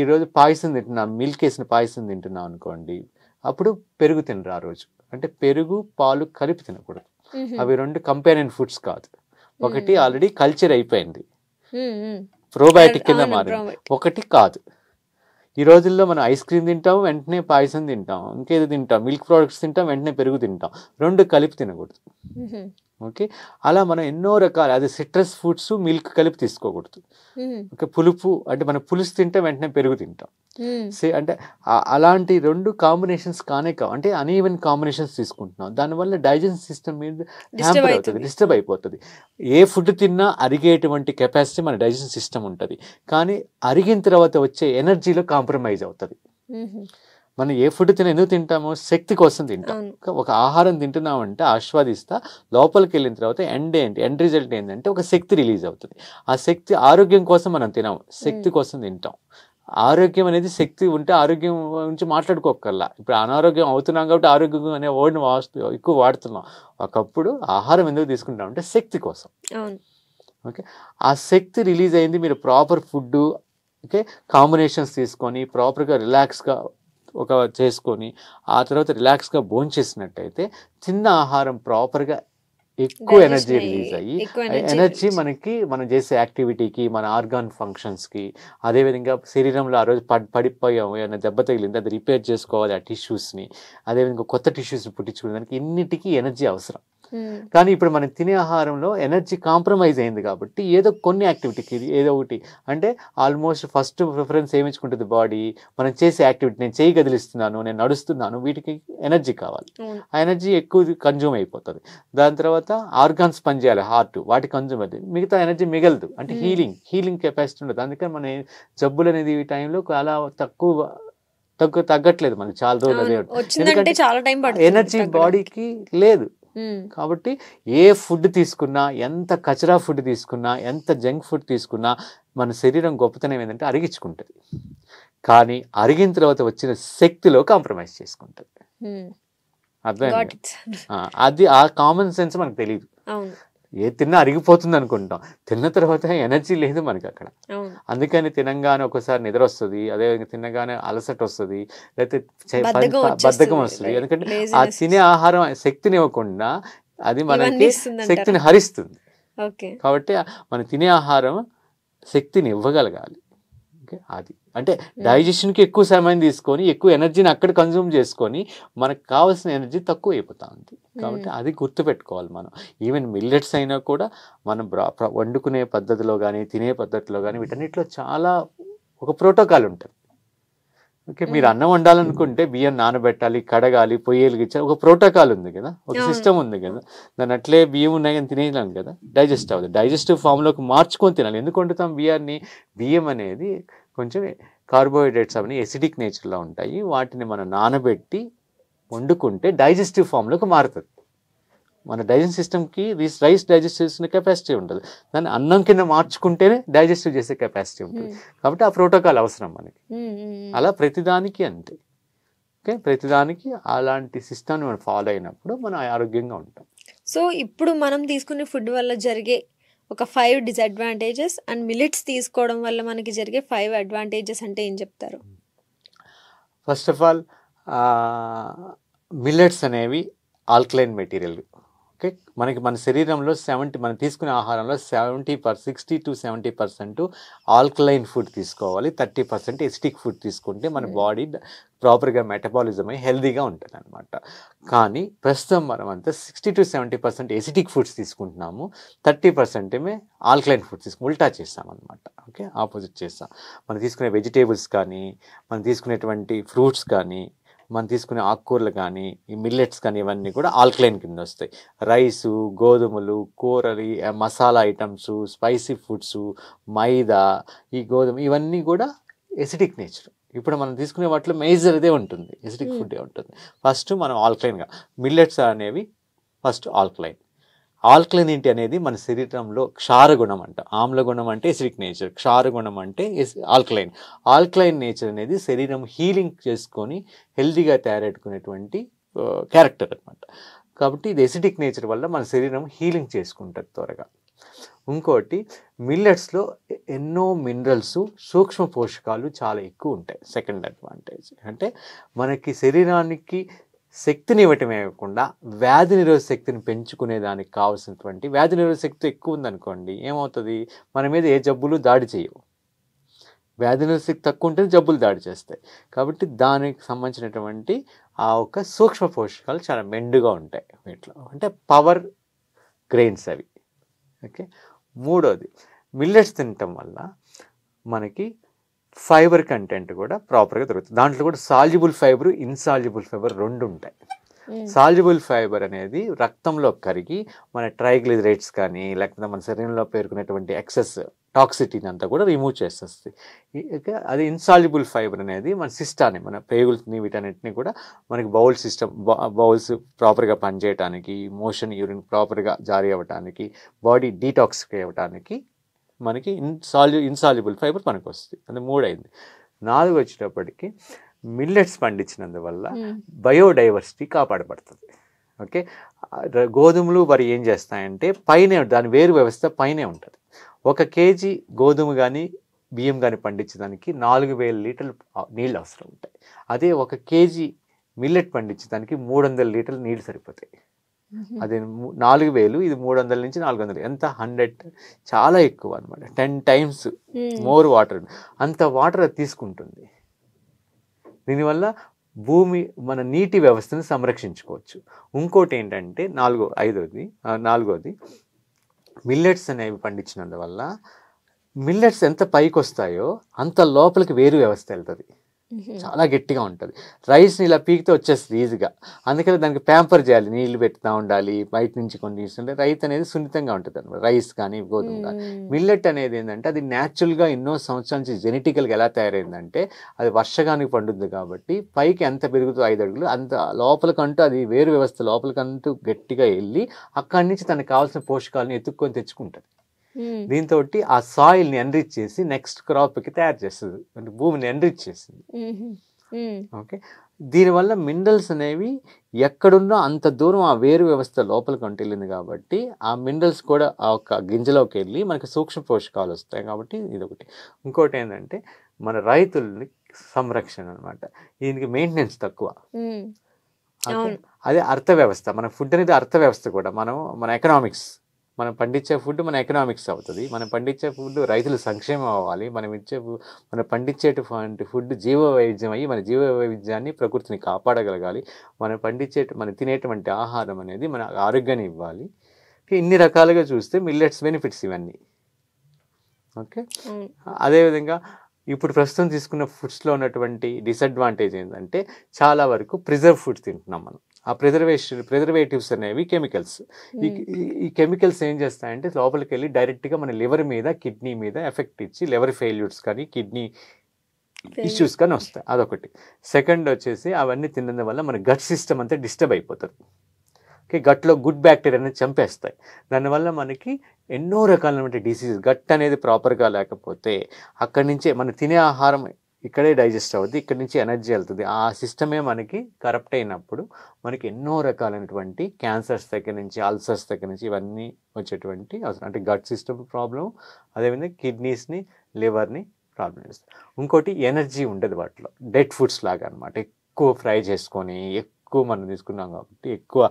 ఈరోజు పాయసం తింటున్నాం, మిల్క్ వేసిన పాయసం తింటున్నాం అనుకోండి, అప్పుడు పెరుగు తినరు ఆ రోజు. అంటే పెరుగు పాలు కలిపి తినకూడదు. అవి రెండు కంపానియన్ ఫుడ్స్ కాదు. ఒకటి ఆల్రెడీ కల్చర్ అయిపోయింది, ప్రోబయాటిక్ కింద అవును, మారింది. probiotic. ఒకటి కాదు. ఈ రోజుల్లో మనం ఐస్ క్రీమ్ తింటాం, వెంటనే పాయసం తింటాం, ఇంకేదో తింటాం, మిల్క్ ప్రోడక్ట్స్ తింటాం, వెంటనే పెరుగు తింటాం. రెండు కలిపి తినకూడదు. ఓకే, అలా మనం ఎన్నో రకాల, అది సిట్రస్ ఫుడ్స్ మిల్క్ కలిపి తీసుకోకూడదు. ఓకే, పులుపు అంటే మనం పులుసు తింటే వెంటనే పెరుగు తింటాం. అంటే అలాంటి రెండు కాంబినేషన్స్ కానే కావు, అంటే అన్ఈవెన్ కాంబినేషన్స్ తీసుకుంటున్నాం. దానివల్ల డైజెషన్ సిస్టమ్ మీద హ్యాంపర్ అవుతుంది, డిస్టర్బ్ అయిపోతుంది. ఏ ఫుడ్ తిన్నా అరిగేటువంటి కెపాసిటీ మన డైజెషన్ సిస్టమ్ ఉంటుంది, కానీ అరిగిన తర్వాత వచ్చే ఎనర్జీలో కాంప్రమైజ్ అవుతుంది. మనం ఏ ఫుడ్ ఎందుకు తింటామో శక్తి కోసం తింటాం. ఒక ఆహారం తింటున్నామంటే ఆస్వాదిస్తా, లోపలికి వెళ్ళిన తర్వాత ఎండ్ రిజల్ట్ ఏంటంటే ఒక శక్తి రిలీజ్ అవుతుంది. ఆ శక్తి ఆరోగ్యం కోసం మనం తినాము, శక్తి కోసం తింటాం. ఆరోగ్యం అనేది శక్తి ఉంటే ఆరోగ్యం గురించి మాట్లాడుకోకర్లా. ఇప్పుడు అనారోగ్యం అవుతున్నాం కాబట్టి ఆరోగ్యం అనే వర్డ్ని ఎక్కువ వాడుతున్నాం. ఒకప్పుడు ఆహారం ఎందుకు తీసుకుంటాం అంటే శక్తి కోసం. ఓకే, ఆ శక్తి రిలీజ్ అయింది. మీరు ప్రాపర్ ఫుడ్, ఓకే, కాంబినేషన్స్ తీసుకొని ప్రాపర్గా రిలాక్స్గా చేసుకొని ఆ తర్వాత రిలాక్స్గా భోంచేసినట్టయితే తిన్న ఆహారం ప్రాపర్గా ఎక్కువ ఎనర్జీ రిలీజ్ అయ్యి, ఎనర్జీ మనకి మనం చేసే యాక్టివిటీకి, మన ఆర్గాన్ ఫంక్షన్స్కి, అదేవిధంగా శరీరంలో ఆ రోజు పడిపోయాము, ఏమైనా దెబ్బ తగిలింది, అది రిపేర్ చేసుకోవాలి ఆ టిష్యూస్ని, అదేవిధంగా కొత్త టిష్యూస్ని పుట్టించుకోవడానికి ఇన్నిటికీ ఎనర్జీ అవసరం. కానీ ఇప్పుడు మనం తినే ఆహారంలో ఎనర్జీ కాంప్రమైజ్ అయింది కాబట్టి ఏదో కొన్ని యాక్టివిటీకి ఏదో ఒకటి, అంటే ఆల్మోస్ట్ ఫస్ట్ ప్రిఫరెన్స్ ఏమిచ్చుకుంటుంది బాడీ, మనం చేసే యాక్టివిటీ, నేను చేయి కదిలిస్తున్నాను, నేను నడుస్తున్నాను, వీటికి ఎనర్జీ కావాలి. ఆ ఎనర్జీ ఎక్కువ కన్జ్యూమ్ అయిపోతుంది. దాని తర్వాత ఆర్గాన్స్ పనిచేయాలి, హార్ట్, వాటి కన్జ్యూమ్ అవుతుంది, మిగతా ఎనర్జీ మిగలదు. అంటే హీలింగ్ కెపాసిటీ ఉండదు. అందుకని మన జబ్బులు అనేది ఈ టైంలో చాలా తగ్గట్లేదు మనకి చాలా రోజులు. అదే ఎందుకంటే ఎనర్జీ బాడీకి లేదు. కాబట్టి ఏ ఫుడ్ తీసుకున్నా, ఎంత కచరా ఫుడ్ తీసుకున్నా, ఎంత జంక్ ఫుడ్ తీసుకున్నా మన శరీరం గొప్పతనం ఏంటంటే అరిగించుకుంటుంది, కానీ అరిగిన తర్వాత వచ్చిన శక్తిలో కాంప్రమైజ్ చేసుకుంటుంది. అర్థమైంది? అది ఆ కామన్ సెన్స్ మనకు తెలియదు. ఏ తిన్నా అరిగిపోతుంది అనుకుంటాం, తిన్న తర్వాత ఎనర్జీ లేదు మనకి అక్కడ. అందుకని తినంగానే ఒకసారి నిద్ర వస్తుంది, అదే తినగానే అలసట వస్తుంది, లేకపోతే బద్ధకం వస్తుంది. ఎందుకంటే ఆ తినే ఆహారం శక్తిని ఇవ్వకుండా అది మనకి శక్తిని హరిస్తుంది. కాబట్టి మనం తినే ఆహారం శక్తిని ఇవ్వగలగాలి. ఓకే, అది అంటే డైజెషన్కి ఎక్కువ సమయం తీసుకొని ఎక్కువ ఎనర్జీని అక్కడ కన్జ్యూమ్ చేసుకొని మనకు కావాల్సిన ఎనర్జీ తక్కువ అయిపోతా ఉంది. కాబట్టి అది గుర్తుపెట్టుకోవాలి మనం. ఈవెన్ మిల్లెట్స్ అయినా కూడా మనం వండుకునే పద్ధతిలో కానీ, తినే పద్ధతిలో కానీ, వీటన్నిటిలో చాలా ఒక ప్రోటోకాల్ ఉంటుంది. ఓకే, మీరు అన్నం వండాలనుకుంటే బియ్యం నానబెట్టాలి, కడగాలి, పొయ్యి వెలిగించాలి, ఒక ప్రోటోకాల్ ఉంది కదా, ఒక సిస్టమ్ ఉంది కదా. దాన్ని అట్లే బియ్యం ఉన్నాయి కానీ తినేయలేం కదా, డైజెస్ట్ అవ్వదు. డైజెస్టివ్ ఫామ్లోకి మార్చుకొని తినాలి. ఎందుకు వండుతాం బియ్యాన్ని? బియ్యం అనేది కొంచెం కార్బోహైడ్రేట్స్ అవన్నీ ఎసిడిక్ నేచర్లో ఉంటాయి. వాటిని మనం నానబెట్టి వండుకుంటే డైజెస్టివ్ ఫామ్లోకి మారుతుంది. మన డైజెషన్ సిస్టమ్కి రైస్ డైజెస్ట్ చేసిన కెపాసిటీ ఉంటుంది. దాన్ని అన్నం కింద మార్చుకుంటేనే డైజెస్టివ్ చేసే కెపాసిటీ ఉంటుంది. కాబట్టి ఆ ప్రోటోకాల్ అవసరం మనకి. అలా ప్రతిదానికి అంతే. ఓకే, ప్రతిదానికి అలాంటి సిస్టమ్ని మనం ఫాలో అయినప్పుడు మనం ఆరోగ్యంగా ఉంటాం. సో ఇప్పుడు మనం తీసుకునే ఫుడ్ వల్ల జరిగే ఒక 5 డిసడ్వాంటేజెస్ అండ్ మిల్లెట్స్ తీసుకోవడం వల్ల మనకి జరిగే 5 అడ్వాంటేజెస్ అంటే ఏం చెప్తారు? ఫస్ట్ ఆఫ్ ఆల్ మిల్లెట్స్ అనేవి ఆల్కలైన్ మెటీరియల్. ఓకే. మన శరీరంలో మనం తీసుకునే ఆహారంలో 60-70% ఆల్కలైన్ ఫుడ్ తీసుకోవాలి. 30% ఎసిటిక్ ఫుడ్ తీసుకుంటే మన బాడీ ప్రాపర్గా మెటబాలిజం అయ్యి హెల్తీగా ఉంటుంది అనమాట. కానీ ప్రస్తుతం మనం అంతా 60-70% ఎసిటిక్ ఫుడ్స్ తీసుకుంటున్నాము, 30% ఆల్కలైన్ ఫుడ్స్ ఉల్టా చేస్తాం అనమాట. ఓకే, ఆపోజిట్ చేస్తాం. మనం తీసుకునే వెజిటేబుల్స్ కానీ, మనం తీసుకునేటువంటి ఫ్రూట్స్ కానీ, మనం తీసుకునే ఆకుకూరలు కానీ, ఈ మిల్లెట్స్ కానీ ఇవన్నీ కూడా ఆల్కలైన్ కింద వస్తాయి. రైసు, గోధుమలు, కూరలు, మసాలా ఐటమ్స్, స్పైసీ ఫుడ్స్, మైదా, ఈ గోధుమ ఇవన్నీ కూడా ఎసిడిక్ నేచర్. ఇప్పుడు మనం తీసుకునే వాటిలో మేజర్ ఇదే ఉంటుంది, ఎసిడిక్ ఫుడ్డే ఉంటుంది. ఫస్ట్ మనం ఆల్కలైన్గా మిల్లెట్స్ అనేవి ఫస్ట్ ఆల్కలైన్. ఆల్కలైన్ ఏంటి అనేది మన శరీరంలో క్షారగుణం అంట. ఆమ్లగుణం అంటే ఎసిడిక్ నేచర్, క్షారగుణం అంటే ఆల్కలైన్. ఆల్కలైన్ నేచర్ అనేది శరీరం హీలింగ్ చేసుకొని హెల్తీగా తయారెట్టుకునేటువంటి క్యారెక్టర్ అనమాట. కాబట్టి ఇది ఎసిడిక్ నేచర్ వల్ల మన శరీరం హీలింగ్ చేసుకుంటుంది త్వరగా. ఇంకోటి, మిల్లెట్స్లో ఎన్నో మినరల్స్, సూక్ష్మ పోషకాలు చాలా ఎక్కువ ఉంటాయి. సెకండ్ అడ్వాంటేజ్ అంటే మనకి శరీరానికి శక్తిని ఇవ్వటమే కాకుండా వ్యాధి నిరోధక శక్తిని పెంచుకునే దానికి కావాల్సినటువంటి, వ్యాధి నిరోధక శక్తి ఎక్కువ ఉందనుకోండి ఏమవుతుంది, మన మీద ఏ జబ్బులు దాడి చేయవు. వ్యాధి నిరోధక శక్తి తక్కువ ఉంటే జబ్బులు దాడి చేస్తాయి. కాబట్టి దానికి సంబంధించినటువంటి ఆ ఒక సూక్ష్మ పోషకాలు చాలా మెండుగా ఉంటాయి వీటిలో. అంటే పవర్ గ్రెయిన్స్ అవి. ఓకే. మూడోది, మిల్లెట్స్ తినటం వల్ల మనకి ఫైబర్ కంటెంట్ కూడా ప్రాపర్గా దొరుకుతుంది. దాంట్లో కూడా సాల్యుబుల్ ఫైబర్, ఇన్సాల్యుబుల్ ఫైబర్ రెండు ఉంటాయి. సాల్యుబుల్ ఫైబర్ అనేది రక్తంలో కరిగి మన ట్రైగ్లిజరైడ్స్ కానీ, లేకపోతే మన శరీరంలో పేర్కొనేటువంటి ఎక్సెస్ టాక్సిటీని అంతా కూడా రిమూవ్ చేసేస్తుంది. అది ఇన్సాల్యుబుల్ ఫైబర్ అనేది మన సిస్టాన్ని, మన పేగుల్ని, వీటన్నిటిని కూడా మనకి బౌల్స్ ప్రాపర్గా పనిచేయడానికి, మోషన్ యూరిన్ ప్రాపర్గా జారీ అవ్వటానికి, బాడీ డీటాక్సిఫై అవ్వటానికి మనకి ఇన్సాల్యుబుల్ ఫైబర్ మనకు వస్తుంది. అది 3 అయింది. 4 వచ్చేటప్పటికి మిల్లెట్స్ పండించినందువల్ల బయోడైవర్సిటీ కాపాడబడుతుంది. ఓకే. గోధుమలు వరి ఏం చేస్తాయంటే పైనే, దాని వేరు వ్యవస్థ పైనే ఉంటుంది. 1 కేజీ గోధుమ కానీ బియ్యం కానీ పండించడానికి 4000 లీటర్లు నీళ్ళు అవసరం ఉంటాయి. అదే 1 కేజీ మిల్లెట్ పండించడానికి 300 లీటర్లు నీళ్ళు సరిపోతాయి. అది 4000, ఇది 300 నుంచి 400, ఎంత 100, చాలా ఎక్కువ అనమాట. 10 times మోర్ వాటర్, అంత వాటర్ అది తీసుకుంటుంది. దీనివల్ల భూమి, మన నీటి వ్యవస్థను సంరక్షించుకోవచ్చు. ఇంకోటి ఏంటంటే నాలుగోది మిల్లెట్స్ అనేవి పండించినందువల్ల మిల్లెట్స్ ఎంత పైకి వస్తాయో అంత లోపలికి వేరు వ్యవస్థ వెళ్తుంది, చాలా గట్టిగా ఉంటుంది. రైస్ని ఇలా పీకితే వచ్చేస్తుంది ఈజీగా. అందుకని దానికి ప్యాంపర్ చేయాలి, నీళ్లు పెడుతూ ఉండాలి, బయట నుంచి కొన్ని తీసుకుంటే. రైతు అనేది సున్నితంగా ఉంటుంది అనమాట, రైస్ కానీ గోధుమ కానీ. మిల్లెట్ అనేది ఏంటంటే అది న్యాచురల్గా ఎన్నో సంవత్సరాల నుంచి జెనెటికల్గా ఎలా తయారైందంటే అది వర్షగానికి పండుద్ది కాబట్టి పైకి ఎంత పెరుగుతూ 5 అడుగులు అంత లోపలికంటూ అది వేరు వ్యవస్థ లోపలికంటూ గట్టిగా వెళ్ళి అక్కడి నుంచి తనకు కావాల్సిన పోషకాలను ఎత్తుక్కొని తెచ్చుకుంటుంది. దీంతో ఆ సాయిల్ని ఎన్రిచ్ చేసి నెక్స్ట్ క్రాప్కి తయారు చేస్తుంది, అంటే భూమిని ఎన్రిచ్ చేస్తుంది. ఓకే. దీనివల్ల మినరల్స్ అనేవి ఎక్కడున్నా అంత దూరం ఆ వేరు వ్యవస్థ లోపలికి వెళ్ళింది కాబట్టి ఆ మినరల్స్ కూడా ఆ ఒక గింజలోకి వెళ్ళి మనకి సూక్ష్మ పోషకాలు వస్తాయి. కాబట్టి ఇదొకటి. ఇంకోటి ఏంటంటే మన రైతుల్ని సంరక్షణ అనమాట. దీనికి మెయింటెనెన్స్ తక్కువ. అదే అర్థవ్యవస్థ, మన ఫుడ్ అనేది అర్థవ్యవస్థ కూడా. మన ఎకనామిక్స్, మనం పండించే ఫుడ్ మన ఎకనామిక్స్ అవుతుంది. మనం పండించే ఫుడ్ రైతులు సంక్షేమం అవ్వాలి. మనం పండించేటువంటి ఫుడ్ జీవ వైవిధ్యం అయ్యి మన జీవ వైవిధ్యాన్ని, ప్రకృతిని కాపాడగలగాలి. మనం తినేటువంటి ఆహారం అనేది మన ఆరోగ్యాన్ని ఇవ్వాలి. ఇన్ని రకాలుగా చూస్తే మిల్లెట్స్ బెనిఫిట్స్ ఇవన్నీ. ఓకే. అదేవిధంగా ఇప్పుడు ప్రస్తుతం తీసుకున్న ఫుడ్స్లో ఉన్నటువంటి డిసడ్వాంటేజ్ ఏంటంటే చాలా వరకు ప్రిజర్వ్ ఫుడ్స్ తింటున్నాం మనం. ఆ ప్రిజర్వేటివ్స్ అనేవి కెమికల్స్. ఈ కెమికల్స్ ఏం చేస్తాయంటే లోపలికి వెళ్ళి డైరెక్ట్గా మన లివర్ మీద, కిడ్నీ మీద ఎఫెక్ట్ ఇచ్చి లివర్ ఫెయిల్యూర్స్ కానీ, కిడ్నీ ఇష్యూస్ కానీ వస్తాయి. అదొకటి. సెకండ్ వచ్చేసి అవన్నీ తిన్నందువల్ల మన గట్ సిస్టమ్ అంతా డిస్టర్బ్ అయిపోతుంది. ఓకే. గట్లో గుడ్ బ్యాక్టీరియా అనేది చంపేస్తాయి. దానివల్ల మనకి ఎన్నో రకాలైన డిసీజ్, గట్ అనేది ప్రాపర్గా లేకపోతే అక్కడి నుంచే మనం తినే ఆహారం ఇక్కడే డైజెస్ట్ అవుతుంది, ఇక్కడి నుంచి ఎనర్జీ వెళ్తుంది. ఆ సిస్టమే మనకి కరప్ట్ అయినప్పుడు మనకి ఎన్నో రకాలైనటువంటి క్యాన్సర్స్ దగ్గర నుంచి, అల్సర్స్ దగ్గర నుంచి ఇవన్నీ వచ్చేటువంటి అవసరం. అంటే గట్ సిస్టమ్ ప్రాబ్లం, అదేవిధంగా కిడ్నీస్ని, లివర్ని ప్రాబ్లం చేస్తుంది. ఇంకోటి ఎనర్జీ ఉండదు వాటిలో, డెడ్ ఫుడ్స్ లాగా అనమాట. ఎక్కువ ఫ్రై చేసుకొని, ఎక్కువ మనం తీసుకున్నాం కాబట్టి, ఎక్కువ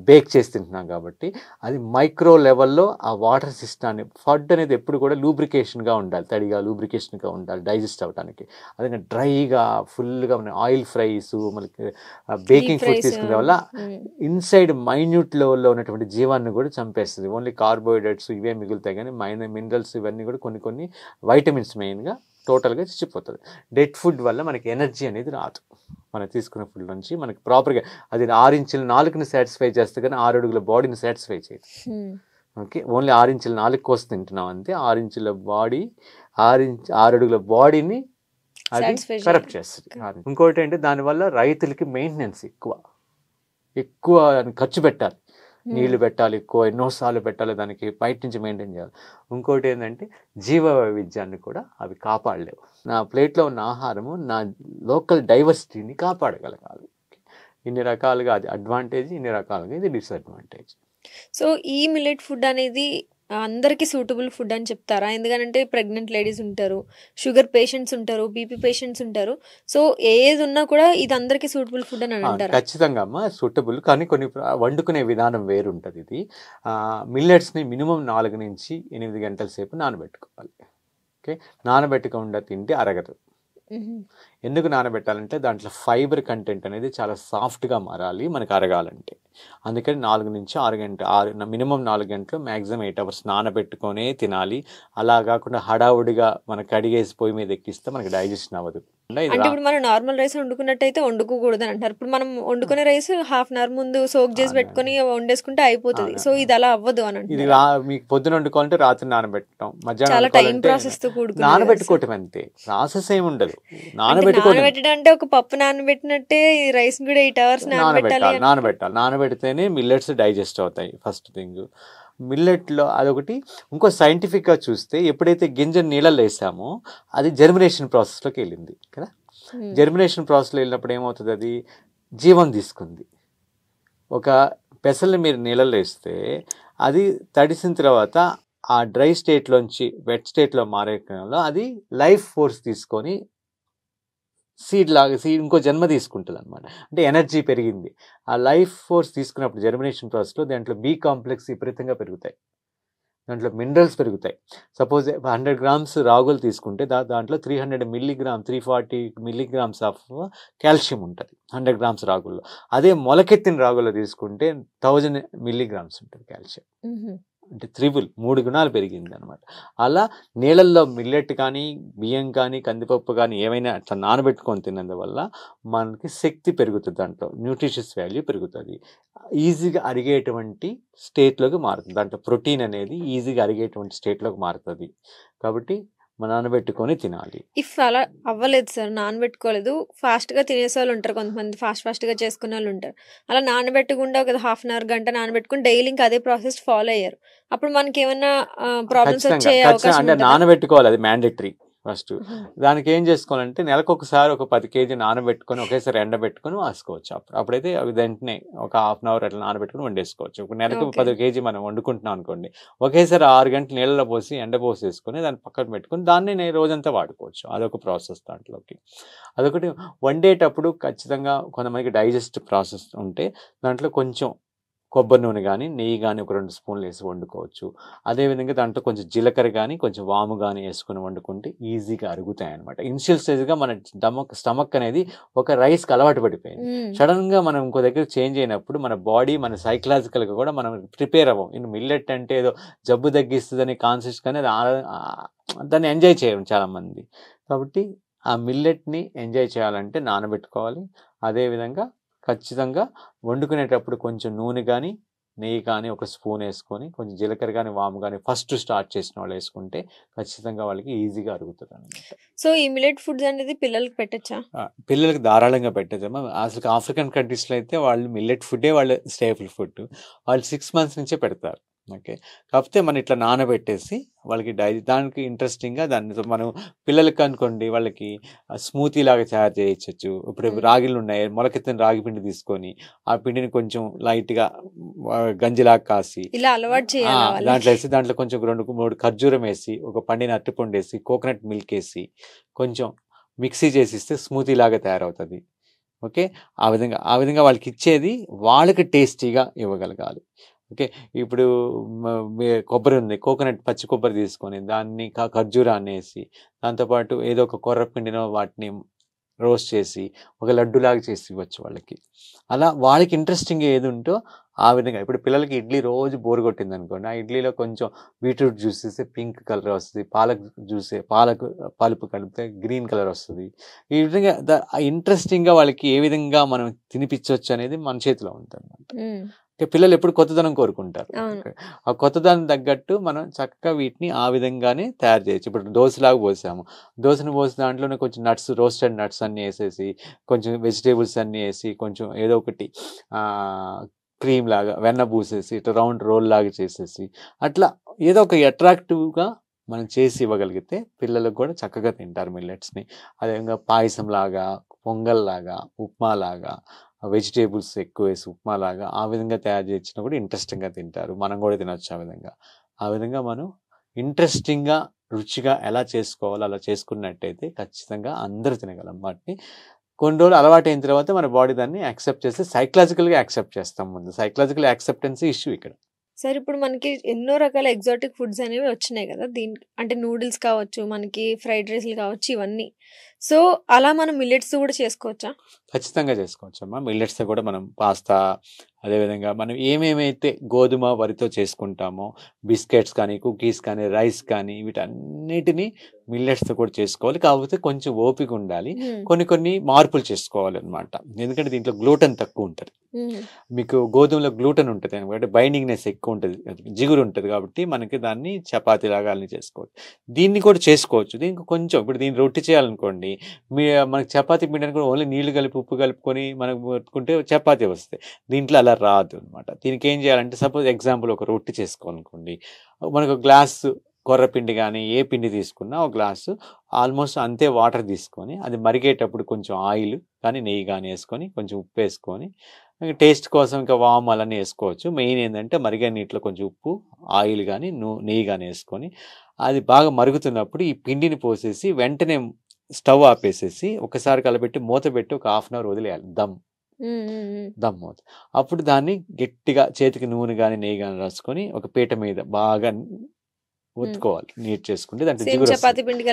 బేక్ చేసి తింటున్నాం కాబట్టి, అది మైక్రో లెవెల్లో ఆ వాటర్ సిస్టాన్ని, ఫుడ్ అనేది ఎప్పుడు కూడా లూబ్రికేషన్గా ఉండాలి, తడిగా లూబ్రికేషన్గా ఉండాలి డైజెస్ట్ అవ్వడానికి. అదే డ్రైగా ఫుల్గా ఉన్న ఆయిల్ ఫ్రైస్, మనకి బేకింగ్ ఫుడ్ తీసుకునే వల్ల ఇన్సైడ్ మైన్యూట్ లెవెల్లో ఉన్నటువంటి జీవాన్ని కూడా చంపేస్తుంది. ఓన్లీ కార్బోహైడ్రేట్స్ ఇవే మిగులుతాయి, కానీ మినరల్స్ ఇవన్నీ కూడా కొన్ని వైటమిన్స్ మెయిన్గా టోటల్గా చచ్చిపోతుంది. డెడ్ ఫుడ్ వల్ల మనకి ఎనర్జీ అనేది రాదు. మనం తీసుకున్న ఫుడ్ నుంచి మనకి ప్రాపర్గా అది 6 ఇంచుల నాలుగుని సాటిస్ఫై చేస్తే కానీ 6 అడుగుల బాడీని సాటిస్ఫై చేయదు. ఓకే, ఓన్లీ 6 ఇంచుల నాలుగు కోసం తింటున్నాం అంతే. 6 ఇంచుల బాడీ 6 అడుగుల బాడీని అది కరప్ట్ చేస్తుంది. ఇంకోటి ఏంటి, దానివల్ల రైతులకి మెయింటెనెన్స్ ఎక్కువ ఖర్చు పెట్టాలి, నీళ్లు పెట్టాలి, ఎక్కువ ఎన్నోసార్లు పెట్టాలి, దానికి బయట నుంచి మెయింటైన్ చేయాలి. ఇంకోటి ఏంటంటే జీవ వైవిధ్యాన్ని కూడా అవి కాపాడలేవు. నా ప్లేట్లో ఉన్న ఆహారము నా లోకల్ డైవర్సిటీని కాపాడగలగాలి. ఇన్ని రకాలుగా అది అడ్వాంటేజ్, ఇన్ని రకాలుగా ఇది డిసడ్వాంటేజ్. సో ఈ మిల్లెట్ ఫుడ్ అనేది అందరికీ సూటబుల్ ఫుడ్ అని చెప్తారా? ఎందుకంటే ప్రెగ్నెంట్ లేడీస్ ఉంటారు, షుగర్ పేషెంట్స్ ఉంటారు, బీపీ పేషెంట్స్ ఉంటారు. సో ఏది ఉన్నా కూడా ఇది అందరికీ సూటబుల్ ఫుడ్ అని అంటారు. ఖచ్చితంగా అమ్మ సూటబుల్, కానీ కొన్ని వండుకునే విధానం వేరు ఉంటుంది. ఇది మిల్లెట్స్ని మినిమం 4 నుంచి 8 గంటల సేపు నానబెట్టుకోవాలి. ఓకే, నానబెట్టకుండా తింటే అరగదు. ఎందుకు నానబెట్టాలంటే దాంట్లో ఫైబర్ కంటెంట్ అనేది చాలా సాఫ్ట్గా మారాలి మనకు అరగాలంటే. అందుకని 4 నుంచి 6 గంటలు, మినిమం 4 గంటలు, మ్యాక్సిమం 8 అవర్స్ నానబెట్టుకొనే తినాలి. అలా కాకుండా హడావుడిగా మనకు కడిగేసి పొయ్యి మీద ఎక్కిస్తే మనకి డైజెషన్ అవ్వదు. అంటే ఇప్పుడు మనం నార్మల్ రైస్ వండుకున్నట్టయితే వండుకోకూడదు అని అంటారు. ఇప్పుడు మనం వండుకునే రైస్ హాఫ్ అన్ అవర్ ముందు సోక్ చేసి పెట్టుకుని వండేసుకుంటే అయిపోతుంది. సో ఇది అలా అవ్వదు అని ఇది మీకు పొద్దున వండుకోవాలంటే రాత్రి నానబెట్టడం, చాలా టైం ప్రాసెస్ తో కూడుకుని నానబెట్టుకోవటం అంతే, ప్రాసెస్ ఏమి ఉండదు. నానబెట్టడం అంటే ఒక పప్పు నానబెట్టినట్టే రైస్ కూడా 8 అవర్స్ నానబెడితేనే మిల్లెట్స్ డైజెస్ట్ అవుతాయి. ఫస్ట్ థింగ్ మిల్లెట్లో అదొకటి. ఇంకో సైంటిఫిక్గా చూస్తే ఎప్పుడైతే గింజను నీళ్ళలో వేసామో అది జర్మినేషన్ ప్రాసెస్లోకి వెళ్ళింది కదా. జర్మినేషన్ ప్రాసెస్లో వెళ్ళినప్పుడు ఏమవుతుంది, అది జీవం తీసుకుంది. ఒక పెసల్ని మీరు నీళ్ళలో వేస్తే అది తడిసిన తర్వాత ఆ డ్రై స్టేట్లోంచి వెట్ స్టేట్లో మారే క్రమంలో అది లైఫ్ ఫోర్స్ తీసుకొని సీడ్ ఇంకో జన్మ తీసుకుంటుంది అనమాట. అంటే ఎనర్జీ పెరిగింది. ఆ లైఫ్ ఫోర్స్ తీసుకున్నప్పుడు జర్మినేషన్ ప్రాసెస్లో దాంట్లో బి కాంప్లెక్స్ విపరీతంగా పెరుగుతాయి, దాంట్లో మినరల్స్ పెరుగుతాయి. సపోజ్ 100 grams రాగులు తీసుకుంటే దాంట్లో 340 milligrams ఆఫ్ కాల్షియం ఉంటుంది 100 grams రాగుల్లో. అదే మొలకెత్తిన రాగుల్లో తీసుకుంటే 1000 milligrams ఉంటుంది కాల్షియం. అంటే 3 గుణాలు పెరిగింది అనమాట. అలా నీళ్ళల్లో మిల్లెట్ కానీ, బియ్యం కానీ, కందిపప్పు కానీ ఏమైనా అట్లా నానబెట్టుకొని తిన్నందువల్ల మనకి శక్తి పెరుగుతుంది, దాంట్లో న్యూట్రిషియస్ వాల్యూ పెరుగుతుంది, ఈజీగా అరిగేటువంటి స్టేట్లోకి మారుతుంది. దాంట్లో ప్రోటీన్ అనేది ఈజీగా అరిగేటువంటి స్టేట్లోకి మారుతుంది. కాబట్టి నానబెట్టుకొని తినాలి. ఇఫ్ అలా అవ్వలేదు సార్, నానబెట్టుకోలేదు, ఫాస్ట్గా తినేసే వాళ్ళు ఉంటారు, కొంతమంది ఫాస్ట్గా చేసుకునే వాళ్ళు ఉంటారు. అలా నానబెట్టకుండా ఒక హాఫ్ అన్ అవర్ గంట నానబెట్టుకుని డైలీ ఇంకా అదే ప్రాసెస్ ఫాలో అయ్యారు. అప్పుడు మనకి ఏమైనా ప్రాబ్లమ్స్ వచ్చే అవకాశం అంటే నానబెట్టుకోవాలి, అది మ్యాండేటరీ. ఫస్ట్ దానికి ఏం చేసుకోవాలంటే నెలకు ఒకసారి ఒక 10 kg నానబెట్టుకొని ఒకేసారి ఎండబెట్టుకొని వాసుకోవచ్చు. అప్పుడైతే అవి వెంటనే ఒక హాఫ్ అన్ అవర్ అట్లా నానబెట్టుకుని వండేసుకోవచ్చు. ఒక నెలకు 10 kg మనం వండుకుంటున్నాం అనుకోండి, ఒకేసారి 6 గంటలు నీళ్ళలో పోసి ఎండపోసేసుకొని దాన్ని పక్కన పెట్టుకుని దాన్ని రోజంతా వాడుకోవచ్చు. అదొక ప్రాసెస్ దాంట్లోకి. అదొకటి. వండేటప్పుడు ఖచ్చితంగా కొంతమందికి డైజెస్ట్ ప్రాసెస్ ఉంటే దాంట్లో కొంచెం కొబ్బరి నూనె కానీ, నెయ్యి కానీ ఒక 2 స్పూన్లు వేసి వండుకోవచ్చు. అదేవిధంగా దాంట్లో కొంచెం జీలకర్ర కానీ, కొంచెం వాము కానీ వేసుకొని వండుకుంటే ఈజీగా అరుగుతాయి అనమాట. ఇనిషియల్ స్టేజ్గా మన స్టమక్ అనేది ఒక రైస్కి అలవాటు పడిపోయింది. సడన్గా మనం ఇంకో దగ్గర చేంజ్ అయినప్పుడు మన బాడీ, మన సైకలాజికల్గా కూడా మనం ప్రిపేర్ అవ్వం. ఇನ್ನು మిల్లెట్ అంటే ఏదో జబ్బు తగ్గిస్తుందని కాన్షియస్ కానీ దాన్ని ఎంజాయ్ చేయడం చాలామంది. కాబట్టి ఆ మిల్లెట్ని ఎంజాయ్ చేయాలంటే నానబెట్టుకోవాలి. అదేవిధంగా ఖచ్చితంగా వండుకునేటప్పుడు కొంచెం నూనె కానీ, నెయ్యి కానీ ఒక స్పూన్ వేసుకొని, కొంచెం జీలకర్ర కానీ, వాము కానీ ఫస్ట్ స్టార్ట్ చేసిన వాళ్ళు వేసుకుంటే ఖచ్చితంగా వాళ్ళకి ఈజీగా అరుగుతుంది అనమాట. సో ఈ మిల్లెట్ ఫుడ్స్ అనేది పిల్లలకి పెట్టచ్చా? పిల్లలకి ధారాళంగా పెట్టచ్చమ్మా. అసలు ఆఫ్రికన్ కంట్రీస్లో అయితే వాళ్ళు మిల్లెట్ ఫుడ్డే వాళ్ళ స్టేపుల్ ఫుడ్. వాళ్ళు 6 months నుంచే పెడతారు. ఓకే, కాకపోతే మనం ఇట్లా నానబెట్టేసి వాళ్ళకి దానికి ఇంట్రెస్టింగ్గా దాన్ని మనం పిల్లలకి అనుకోండి వాళ్ళకి స్మూతీ లాగా తయారు చేయొచ్చు. ఇప్పుడు రాగిలు ఉన్నాయి, మొలకెత్తిన రాగి పిండి తీసుకొని ఆ పిండిని కొంచెం లైట్గా గంజిలాగా కాసి ఇలా అలవాటు చేయాలి. దాంట్లో వేసి దాంట్లో కొంచెం 2-3 ఖర్జూరం వేసి, ఒక పండిన అరటిపండు వేసి, కోకోనట్ మిల్క్ వేసి కొంచెం మిక్సీ చేసి ఇస్తే స్మూతీ లాగా తయారవుతుంది. ఓకే. ఆ విధంగా వాళ్ళకి ఇచ్చేది వాళ్ళకి టేస్టీగా ఇవ్వగలగాలి. ఓకే. ఇప్పుడు కొబ్బరి ఉంది, కోకోనట్ పచ్చి కొబ్బరి తీసుకొని దాన్ని ఖర్జూరాన్ని వేసి దాంతోపాటు ఏదో ఒక కొర్ర పిండినో వాటిని రోస్ట్ చేసి ఒక లడ్డులాగా చేసి ఇవ్వచ్చు వాళ్ళకి. అలా వాళ్ళకి ఇంట్రెస్టింగ్ ఏది ఉంటో ఆ విధంగా. ఇప్పుడు పిల్లలకి ఇడ్లీ రోజు బోర్ కొట్టింది అనుకోండి, ఆ ఇడ్లీలో కొంచెం బీట్రూట్ జ్యూస్ చేస్తే పింక్ కలర్ వస్తుంది, పాలకు పలుపు కలిపితే గ్రీన్ కలర్ వస్తుంది. ఈ విధంగా ఇంట్రెస్టింగ్గా వాళ్ళకి ఏ విధంగా మనం తినిపించవచ్చు అనేది మన చేతిలో ఉంటుంది అనమాట. పిల్లలు ఎప్పుడు కొత్తదనం కోరుకుంటారు. ఆ కొత్తదనం తగ్గట్టు మనం చక్కగా వీటిని ఆ విధంగానే తయారు చేయొచ్చు. ఇప్పుడు దోశలాగా పోసాము, దోశను పోసి దాంట్లోనే కొంచెం నట్స్, రోస్టెడ్ నట్స్ అన్నీ వేసేసి, కొంచెం వెజిటేబుల్స్ అన్నీ వేసి, కొంచెం ఏదో ఒకటి క్రీమ్ లాగా వెన్న పూసేసి ఇట్లా రౌండ్ రోల్ లాగా చేసేసి, అట్లా ఏదో ఒక అట్రాక్టివ్గా మనం చేసి ఇవ్వగలిగితే పిల్లలకు కూడా చక్కగా తింటారు మిల్లెట్స్ని. అదేవిధంగా పాయసం లాగా, పొంగల్ లాగా, ఉప్మా లాగా, వెజిటేబుల్స్ ఎక్కువ వేసి ఉప్మా లాగా ఆ విధంగా తయారు చేసినా కూడా ఇంట్రెస్టింగ్గా తింటారు. మనం కూడా తినొచ్చు ఆ విధంగా మనం ఇంట్రెస్టింగ్గా, రుచిగా ఎలా చేసుకోవాలో అలా చేసుకున్నట్టయితే ఖచ్చితంగా అందరూ తినగలం వాటిని. కొన్ని రోజులు అలవాటు అయిన తర్వాత మన బాడీ దాన్ని యాక్సెప్ట్ చేస్తే సైకలాజికల్గా యాక్సెప్ట్ చేస్తాం. ముందు సైకలాజికల్ యాక్సెప్టెన్స్ ఇష్యూ ఇక్కడ. సార్ ఇప్పుడు మనకి ఎన్నో రకాల ఎగ్జాటిక్ ఫుడ్స్ అనేవి వచ్చినాయి కదా, అంటే నూడిల్స్ కావచ్చు, మనకి ఫ్రైడ్ రైస్లు కావచ్చు, ఇవన్నీ. సో అలా మనం మిల్లెట్స్ కూడా చేసుకోవచ్చా? ఖచ్చితంగా చేసుకోవచ్చమ్మా. మిల్లెట్స్తో కూడా మనం పాస్తా, అదేవిధంగా మనం ఏమేమైతే గోధుమ వరితో చేసుకుంటామో బిస్కెట్స్ కానీ, కుకీస్ కానీ, రైస్ కానీ, వీటన్నిటినీ మిల్లెట్స్తో కూడా చేసుకోవాలి. కాకపోతే కొంచెం ఓపిక ఉండాలి, కొన్ని మార్పులు చేసుకోవాలి అనమాట. ఎందుకంటే దీంట్లో గ్లూటన్ తక్కువ ఉంటుంది. మీకు గోధుమలో గ్లూటన్ ఉంటుంది ఎందుకంటే బైండింగ్నెస్ ఎక్కువ ఉంటుంది, జిగురు ఉంటుంది. కాబట్టి మనకి దాన్ని చపాతీ లాగా అన్ని చేసుకోవచ్చు. దీన్ని కూడా చేసుకోవచ్చు. దీనికి కొంచెం ఇప్పుడు దీన్ని రొట్టి చేయాలనుకోండి, మనకి చపాతీ పిండిని కూడా ఓన్లీ నీళ్లు కలిపి ఉప్పు కలుపుకొని మనకు పెట్టుకుంటే చపాతీ వస్తాయి. దీంట్లో అలా రాదు అనమాట. దీనికి ఏం చేయాలంటే, సపోజ్ ఎగ్జాంపుల్ ఒక రొట్టి చేసుకోవాలనుకోండి, మనకు గ్లాసు కొర్రపిండి కానీ ఏ పిండి తీసుకున్నా ఒక గ్లాసు ఆల్మోస్ట్ అంతే వాటర్ తీసుకొని, అది మరిగేటప్పుడు కొంచెం ఆయిల్ కానీ నెయ్యి కానీ వేసుకొని, కొంచెం ఉప్పు వేసుకొని, టేస్ట్ కోసం ఇంకా వామ్ అలానే వేసుకోవచ్చు. మెయిన్ ఏంటంటే మరిగే నీటిలో కొంచెం ఉప్పు, ఆయిల్ కానీ నెయ్యి కానీ వేసుకొని, అది బాగా మరుగుతున్నప్పుడు ఈ పిండిని పోసేసి వెంటనే స్టవ్ ఆపేసేసి ఒకసారి కలబెట్టి మూత పెట్టి ఒక 1/2 అవర్ వదిలేయాలి. దమ్ మూత. అప్పుడు దాన్ని గట్టిగా చేతికి నూనె కానీ నెయ్యి కానీ రాసుకొని ఒక పీట మీద బాగా ఒత్తుకోవాలి. నీట్ చేసుకుంటే దాంట్లో జిగురు చపాతీ పిండి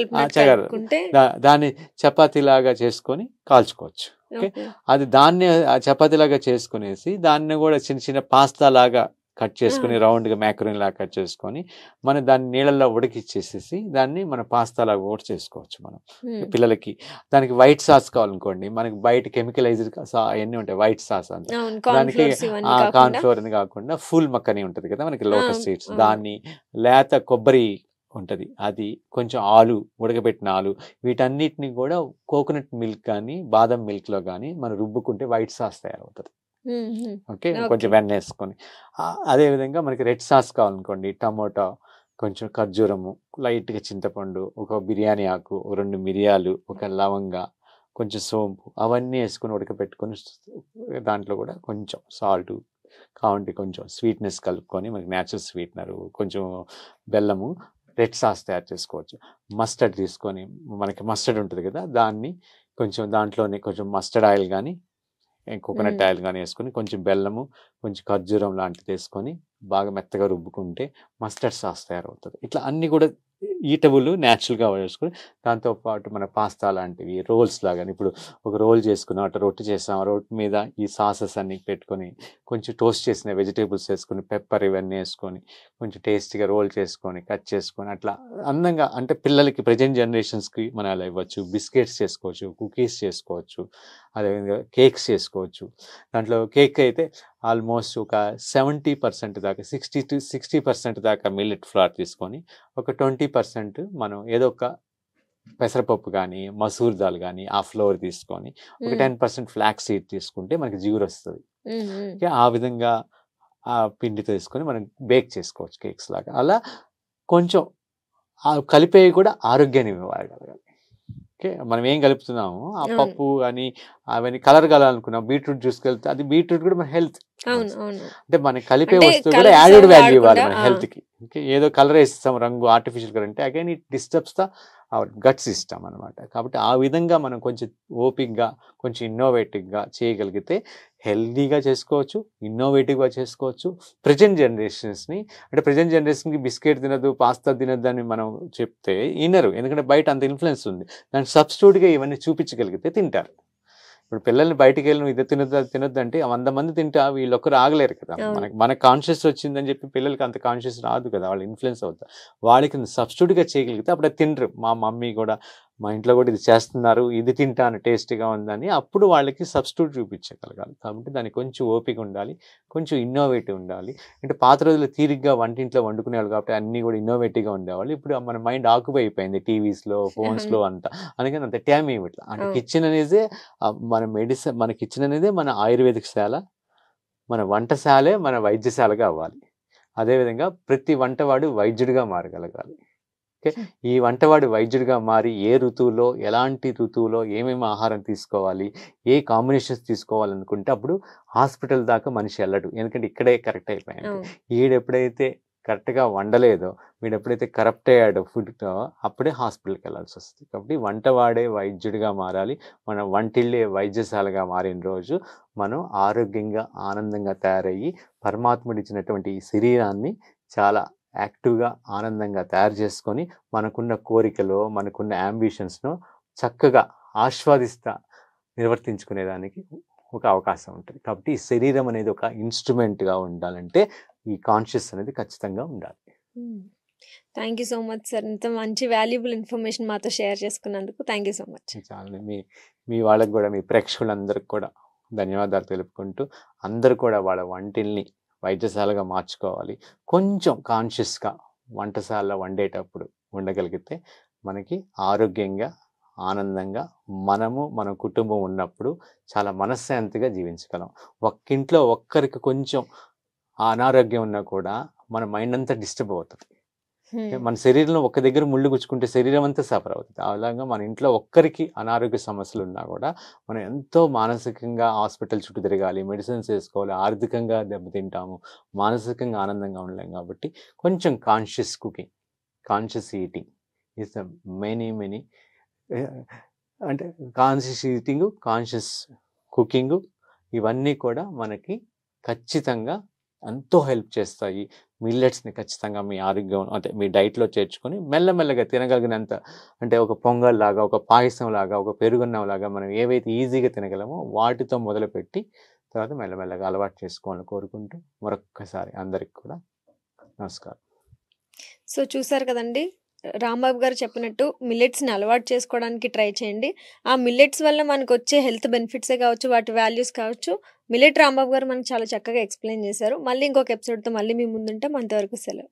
దాన్ని చపాతీలాగా చేసుకొని కాల్చుకోవచ్చు. ఓకే. అది దాన్ని చపాతీలాగా చేసుకునేసి దాన్ని కూడా చిన్న చిన్న పాస్తా లాగా కట్ చేసుకుని, రౌండ్గా మ్యాకరోనీ లాగా కట్ చేసుకొని మనం దాన్ని నీళ్ళల్లో ఉడికిచ్చేసేసి దాన్ని మన పాస్తా లాగా కూడా చేసుకోవచ్చు మనం పిల్లలకి. దానికి వైట్ సాస్ కావాలనుకోండి, మనకి బయట కెమికలైజ్డ్ అవన్నీ ఉంటాయి, వైట్ సాస్ అంటే దానికి కార్న్ఫ్లోర్ అని కాకుండా ఫుల్ మక్కని ఉంటుంది కదా మనకి, లోటస్ సీడ్స్, దాన్ని లేత కొబ్బరి ఉంటుంది, అది కొంచెం ఆలు, ఉడకబెట్టిన ఆలు, వీటన్నిటిని కూడా కోకోనట్ మిల్క్ కానీ బాదం మిల్క్లో కానీ మనం రుబ్బుకుంటే వైట్ సాస్ తయారవుతుంది. ఓకే. కొంచెం వెన్న వేసుకొని. అదేవిధంగా మనకి రెడ్ సాస్ కావాలనుకోండి, టమోటా, కొంచెం ఖర్జూరము, లైట్గా చింతపండు, ఒక బిర్యానీ ఆకు, 2 మిరియాలు, ఒక లవంగ, కొంచెం సోంపు, అవన్నీ వేసుకొని ఉడకబెట్టుకొని దాంట్లో కూడా కొంచెం సాల్ట్ కావండి, కొంచెం స్వీట్నెస్ కలుపుకొని మనకి న్యాచురల్ స్వీట్నరు, కొంచెం బెల్లము, రెడ్ సాస్ తయారు చేసుకోవచ్చు. మస్టర్డ్ తీసుకొని, మనకి మస్టర్డ్ ఉంటుంది కదా, దాన్ని కొంచెం దాంట్లోనే కొంచెం మస్టర్డ్ ఆయిల్ కానీ కోకోనట్ ఆయిల్ కానీ వేసుకొని, కొంచెం బెల్లము, కొంచెం ఖర్జూరం లాంటిది వేసుకొని బాగా మెత్తగా రుబ్బుకుంటే మస్టర్డ్ సాస్ తయారవుతుంది. ఇట్లా అన్నీ కూడా ఈటబుల్ న్యాచురల్గా వేసుకొని, దాంతోపాటు మన పాస్తా లాంటివి రోల్స్ లాగా, ఇప్పుడు ఒక రోల్ చేసుకున్నాం, అట్లా రొట్టి చేసాం, ఆ రొట్టి మీద ఈ సాసెస్ అన్ని పెట్టుకొని కొంచెం టోస్ట్ చేసిన వెజిటేబుల్స్ వేసుకొని, పెప్పర్ ఇవన్నీ వేసుకొని కొంచెం టేస్టీగా రోల్ చేసుకొని కట్ చేసుకొని, అట్లా అందంగా, అంటే పిల్లలకి ప్రజెంట్ జనరేషన్స్కి మనం అలా ఇవ్వచ్చు. బిస్కెట్స్ చేసుకోవచ్చు, కుకీస్ చేసుకోవచ్చు, అదేవిధంగా కేక్స్ చేసుకోవచ్చు. దాంట్లో కేక్ అయితే ఆల్మోస్ట్ ఒక 70% దాకా, 60% దాకా మిల్లెట్ ఫ్లోర్ తీసుకొని, ఒక 20% మనం ఏదో ఒక పెసరపప్పు కానీ మసూర్ దాల్ కానీ ఆ ఫ్లోర్ తీసుకొని, ఒక 10% ఫ్లాక్స్ సీడ్ తీసుకుంటే మనకి జిగురు వస్తుంది. ఆ విధంగా ఆ పిండితో తీసుకొని మనం బేక్ చేసుకోవచ్చు కేక్స్ లాగా. అలా కొంచెం కలిపేవి కూడా ఆరోగ్యాన్ని ఇవ్వగలగాలి. ఓకే. మనం ఏం కలుపుతున్నామో ఆ పప్పు కానీ అవన్నీ కలర్ కలర్ బీట్రూట్ జ్యూస్కి వెళ్తే అది బీట్రూట్ కూడా మన హెల్త్. అవును అవును అంటే మనకి కలిపే అంటే వస్తువు కూడా కలర్స్ యాడెడ్ వాల్యూ ఇవ్వాలి వాడకుండా మన హెల్త్కి. ఓకే, ఏదో కలర్ వేస్తాం రంగు ఆర్టిఫిషియల్ కలర్ అంటే again it disturbs the our gut system అనమాట. కాబట్టి ఆ విధంగా మనం కొంచెం ఓపిక్గా కొంచెం ఇన్నోవేటివ్గా చేయగలిగితే హెల్దీగా చేసుకోవచ్చు, ఇన్నోవేటివ్గా చేసుకోవచ్చు. ప్రజెంట్ జనరేషన్స్ని అంటే ప్రజెంట్ జనరేషన్కి బిస్కెట్ తినద్దు, పాస్తా తినద్దు అని మనం చెప్తే వినరు, ఎందుకంటే బయట అంత ఇన్ఫ్లుయెన్స్ ఉంది. దానికి సబ్స్టిట్యూట్గా ఇవన్నీ చూపించగలిగితే తింటారు. ఇప్పుడు పిల్లల్ని బయటికి వెళ్ళి ఇది తినద్దు అది తినద్దు అంటే 100 మంది తింటా వీళ్ళొక్కరు ఆగలేరు కదా. అవును మనకు కాన్షియస్ వచ్చిందని చెప్పి పిల్లలకి అంత కాన్షియస్ రాదు కదా, వాళ్ళు ఇన్ఫ్లుయెన్స్ అవుతారు. వాళ్ళకి సబ్స్టిట్యూట్గా చేయగలిగితే అప్పుడు అది తినరు. మా మమ్మీ కూడా మా ఇంట్లో కూడా ఇది చేస్తున్నారు, ఇది తింటాను టేస్టీగా ఉందని, అప్పుడు వాళ్ళకి సబ్స్టిట్యూట్ చూపించగలగాలి. కాబట్టి దానికి కొంచెం ఓపిక ఉండాలి, కొంచెం ఇన్నోవేటివ్ ఉండాలి. అంటే పాత రోజుల్లో తీరిగ్గా వంటింట్లో వండుకునేవాళ్ళు కాబట్టి అన్నీ కూడా ఇన్నోవేటివ్గా ఉండేవాళ్ళు. ఇప్పుడు మన మైండ్ ఆక్యుపై అయిపోయింది టీవీస్లో ఫోన్స్లో అవును అంతా, అందుకని అంత టైం ఇవ్వట్లా. అంటే అవును కిచెన్ అనేదే మన కిచెన్ అనేదే మన ఆయుర్వేదిక శాల, మన వంటశాలే మన వైద్యశాలగా అవ్వాలి. అదేవిధంగా ప్రతి వంటవాడు వైద్యుడిగా మారగలగాలి. ఓకే, ఈ వంటవాడు వైద్యుడిగా మారి ఏ ఋతువులో ఎలాంటి ఋతువులో ఏమేమి ఆహారం తీసుకోవాలి, ఏ కాంబినేషన్స్ తీసుకోవాలనుకుంటే అప్పుడు హాస్పిటల్ దాకా మనిషి వెళ్ళడు, ఎందుకంటే ఇక్కడే కరెక్ట్ అయిపోయాడు. అవును ఈడెప్పుడైతే కరెక్ట్గా వండలేదో, వీడు ఎప్పుడైతే కరప్ట్ అయ్యాడో ఫుడ్తో, అప్పుడే హాస్పిటల్కి వెళ్ళాల్సి వస్తుంది. కాబట్టి వంటవాడే వైద్యుడిగా మారాలి. మన వంటిల్లే వైద్యశాలగా మారిన రోజు మనం ఆరోగ్యంగా ఆనందంగా తయారయ్యి పరమాత్ముడు ఇచ్చినటువంటి ఈ శరీరాన్ని చాలా యాక్టివ్గా ఆనందంగా తయారు చేసుకొని మనకున్న కోరికలో మనకున్న యాంబిషన్స్ను చక్కగా ఆస్వాదిస్తా నిర్వర్తించుకునేదానికి ఒక అవకాశం ఉంటుంది. కాబట్టి ఈ శరీరం అనేది ఒక ఇన్స్ట్రుమెంట్గా ఉండాలంటే ఈ కాన్షియస్ అనేది ఖచ్చితంగా ఉండాలి. Thank you so much sir, ఇంత మంచి వాల్యుబుల్ ఇన్ఫర్మేషన్ మాతో షేర్ చేసుకున్నందుకు థ్యాంక్ యూ సో మచ్. చాలా మీ వాళ్ళకి కూడా, మీ ప్రేక్షకులందరికీ కూడా ధన్యవాదాలు తెలుపుకుంటూ, అందరూ కూడా వాళ్ళ వంటిల్ని వైద్యశాలగా మార్చుకోవాలి. కొంచెం కాన్షియస్గా వంటశాలలో వండేటప్పుడు ఉండగలిగితే మనకి ఆరోగ్యంగా ఆనందంగా మన కుటుంబం ఉన్నప్పుడు చాలా మనశ్శాంతిగా జీవించగలం. ఒక్కింట్లో ఒక్కరికి కొంచెం అనారోగ్యం ఉన్నా కూడా మన మైండ్ అంతా డిస్టర్బ్ అవుతుంది. మన శరీరంలో ఒక్క దగ్గర ముళ్ళు గుచ్చుకుంటే శరీరం అంతా సఫర్ అవుతుంది. అలాగా మన ఇంట్లో ఒక్కరికి అనారోగ్య సమస్యలు ఉన్నా కూడా మనం ఎంతో మానసికంగా హాస్పిటల్ చుట్టూ తిరగాలి, మెడిసిన్స్ వేసుకోవాలి, ఆర్థికంగా దెబ్బతింటాము, మానసికంగా ఆనందంగా ఉండలేం. కాబట్టి కొంచెం conscious cooking, conscious eating is the many అంటే కాన్షియస్ ఈటింగ్, కాన్షియస్ కుకింగ్ ఇవన్నీ కూడా మనకి ఖచ్చితంగా ఎంతో హెల్ప్ చేస్తాయి. మిల్లెట్స్ని ఖచ్చితంగా మీ ఆరోగ్యం అంటే మీ డైట్లో చేర్చుకొని మెల్లమెల్లగా తినగలిగినంత, అంటే ఒక పొంగల్ లాగా, ఒక పాయసం లాగా, ఒక పెరుగున్నం లాగా మనం ఏవైతే ఈజీగా తినగలమో వాటితో మొదలుపెట్టి తర్వాత మెల్లమెల్లగా అలవాటు చేసుకోవాలని కోరుకుంటూ మరొక్కసారి అందరికి కూడా నమస్కారం. సో చూసారు కదండి, రాంబాబు గారు చెప్పినట్టు మిల్లెట్స్ని అలవాటు చేసుకోవడానికి ట్రై చేయండి. ఆ మిల్లెట్స్ వల్ల మనకు వచ్చే హెల్త్ బెనిఫిట్సే కావచ్చు, వాటి వాల్యూస్ కావచ్చు, మిల్లెట్ రాంబాబు గారు మనకు చాలా చక్కగా ఎక్స్ప్లెయిన్ చేశారు. మళ్ళీ ఇంకొక ఎపిసోడ్తో మళ్ళీ మీ ముందుంటాం. అంతవరకు సెలవు.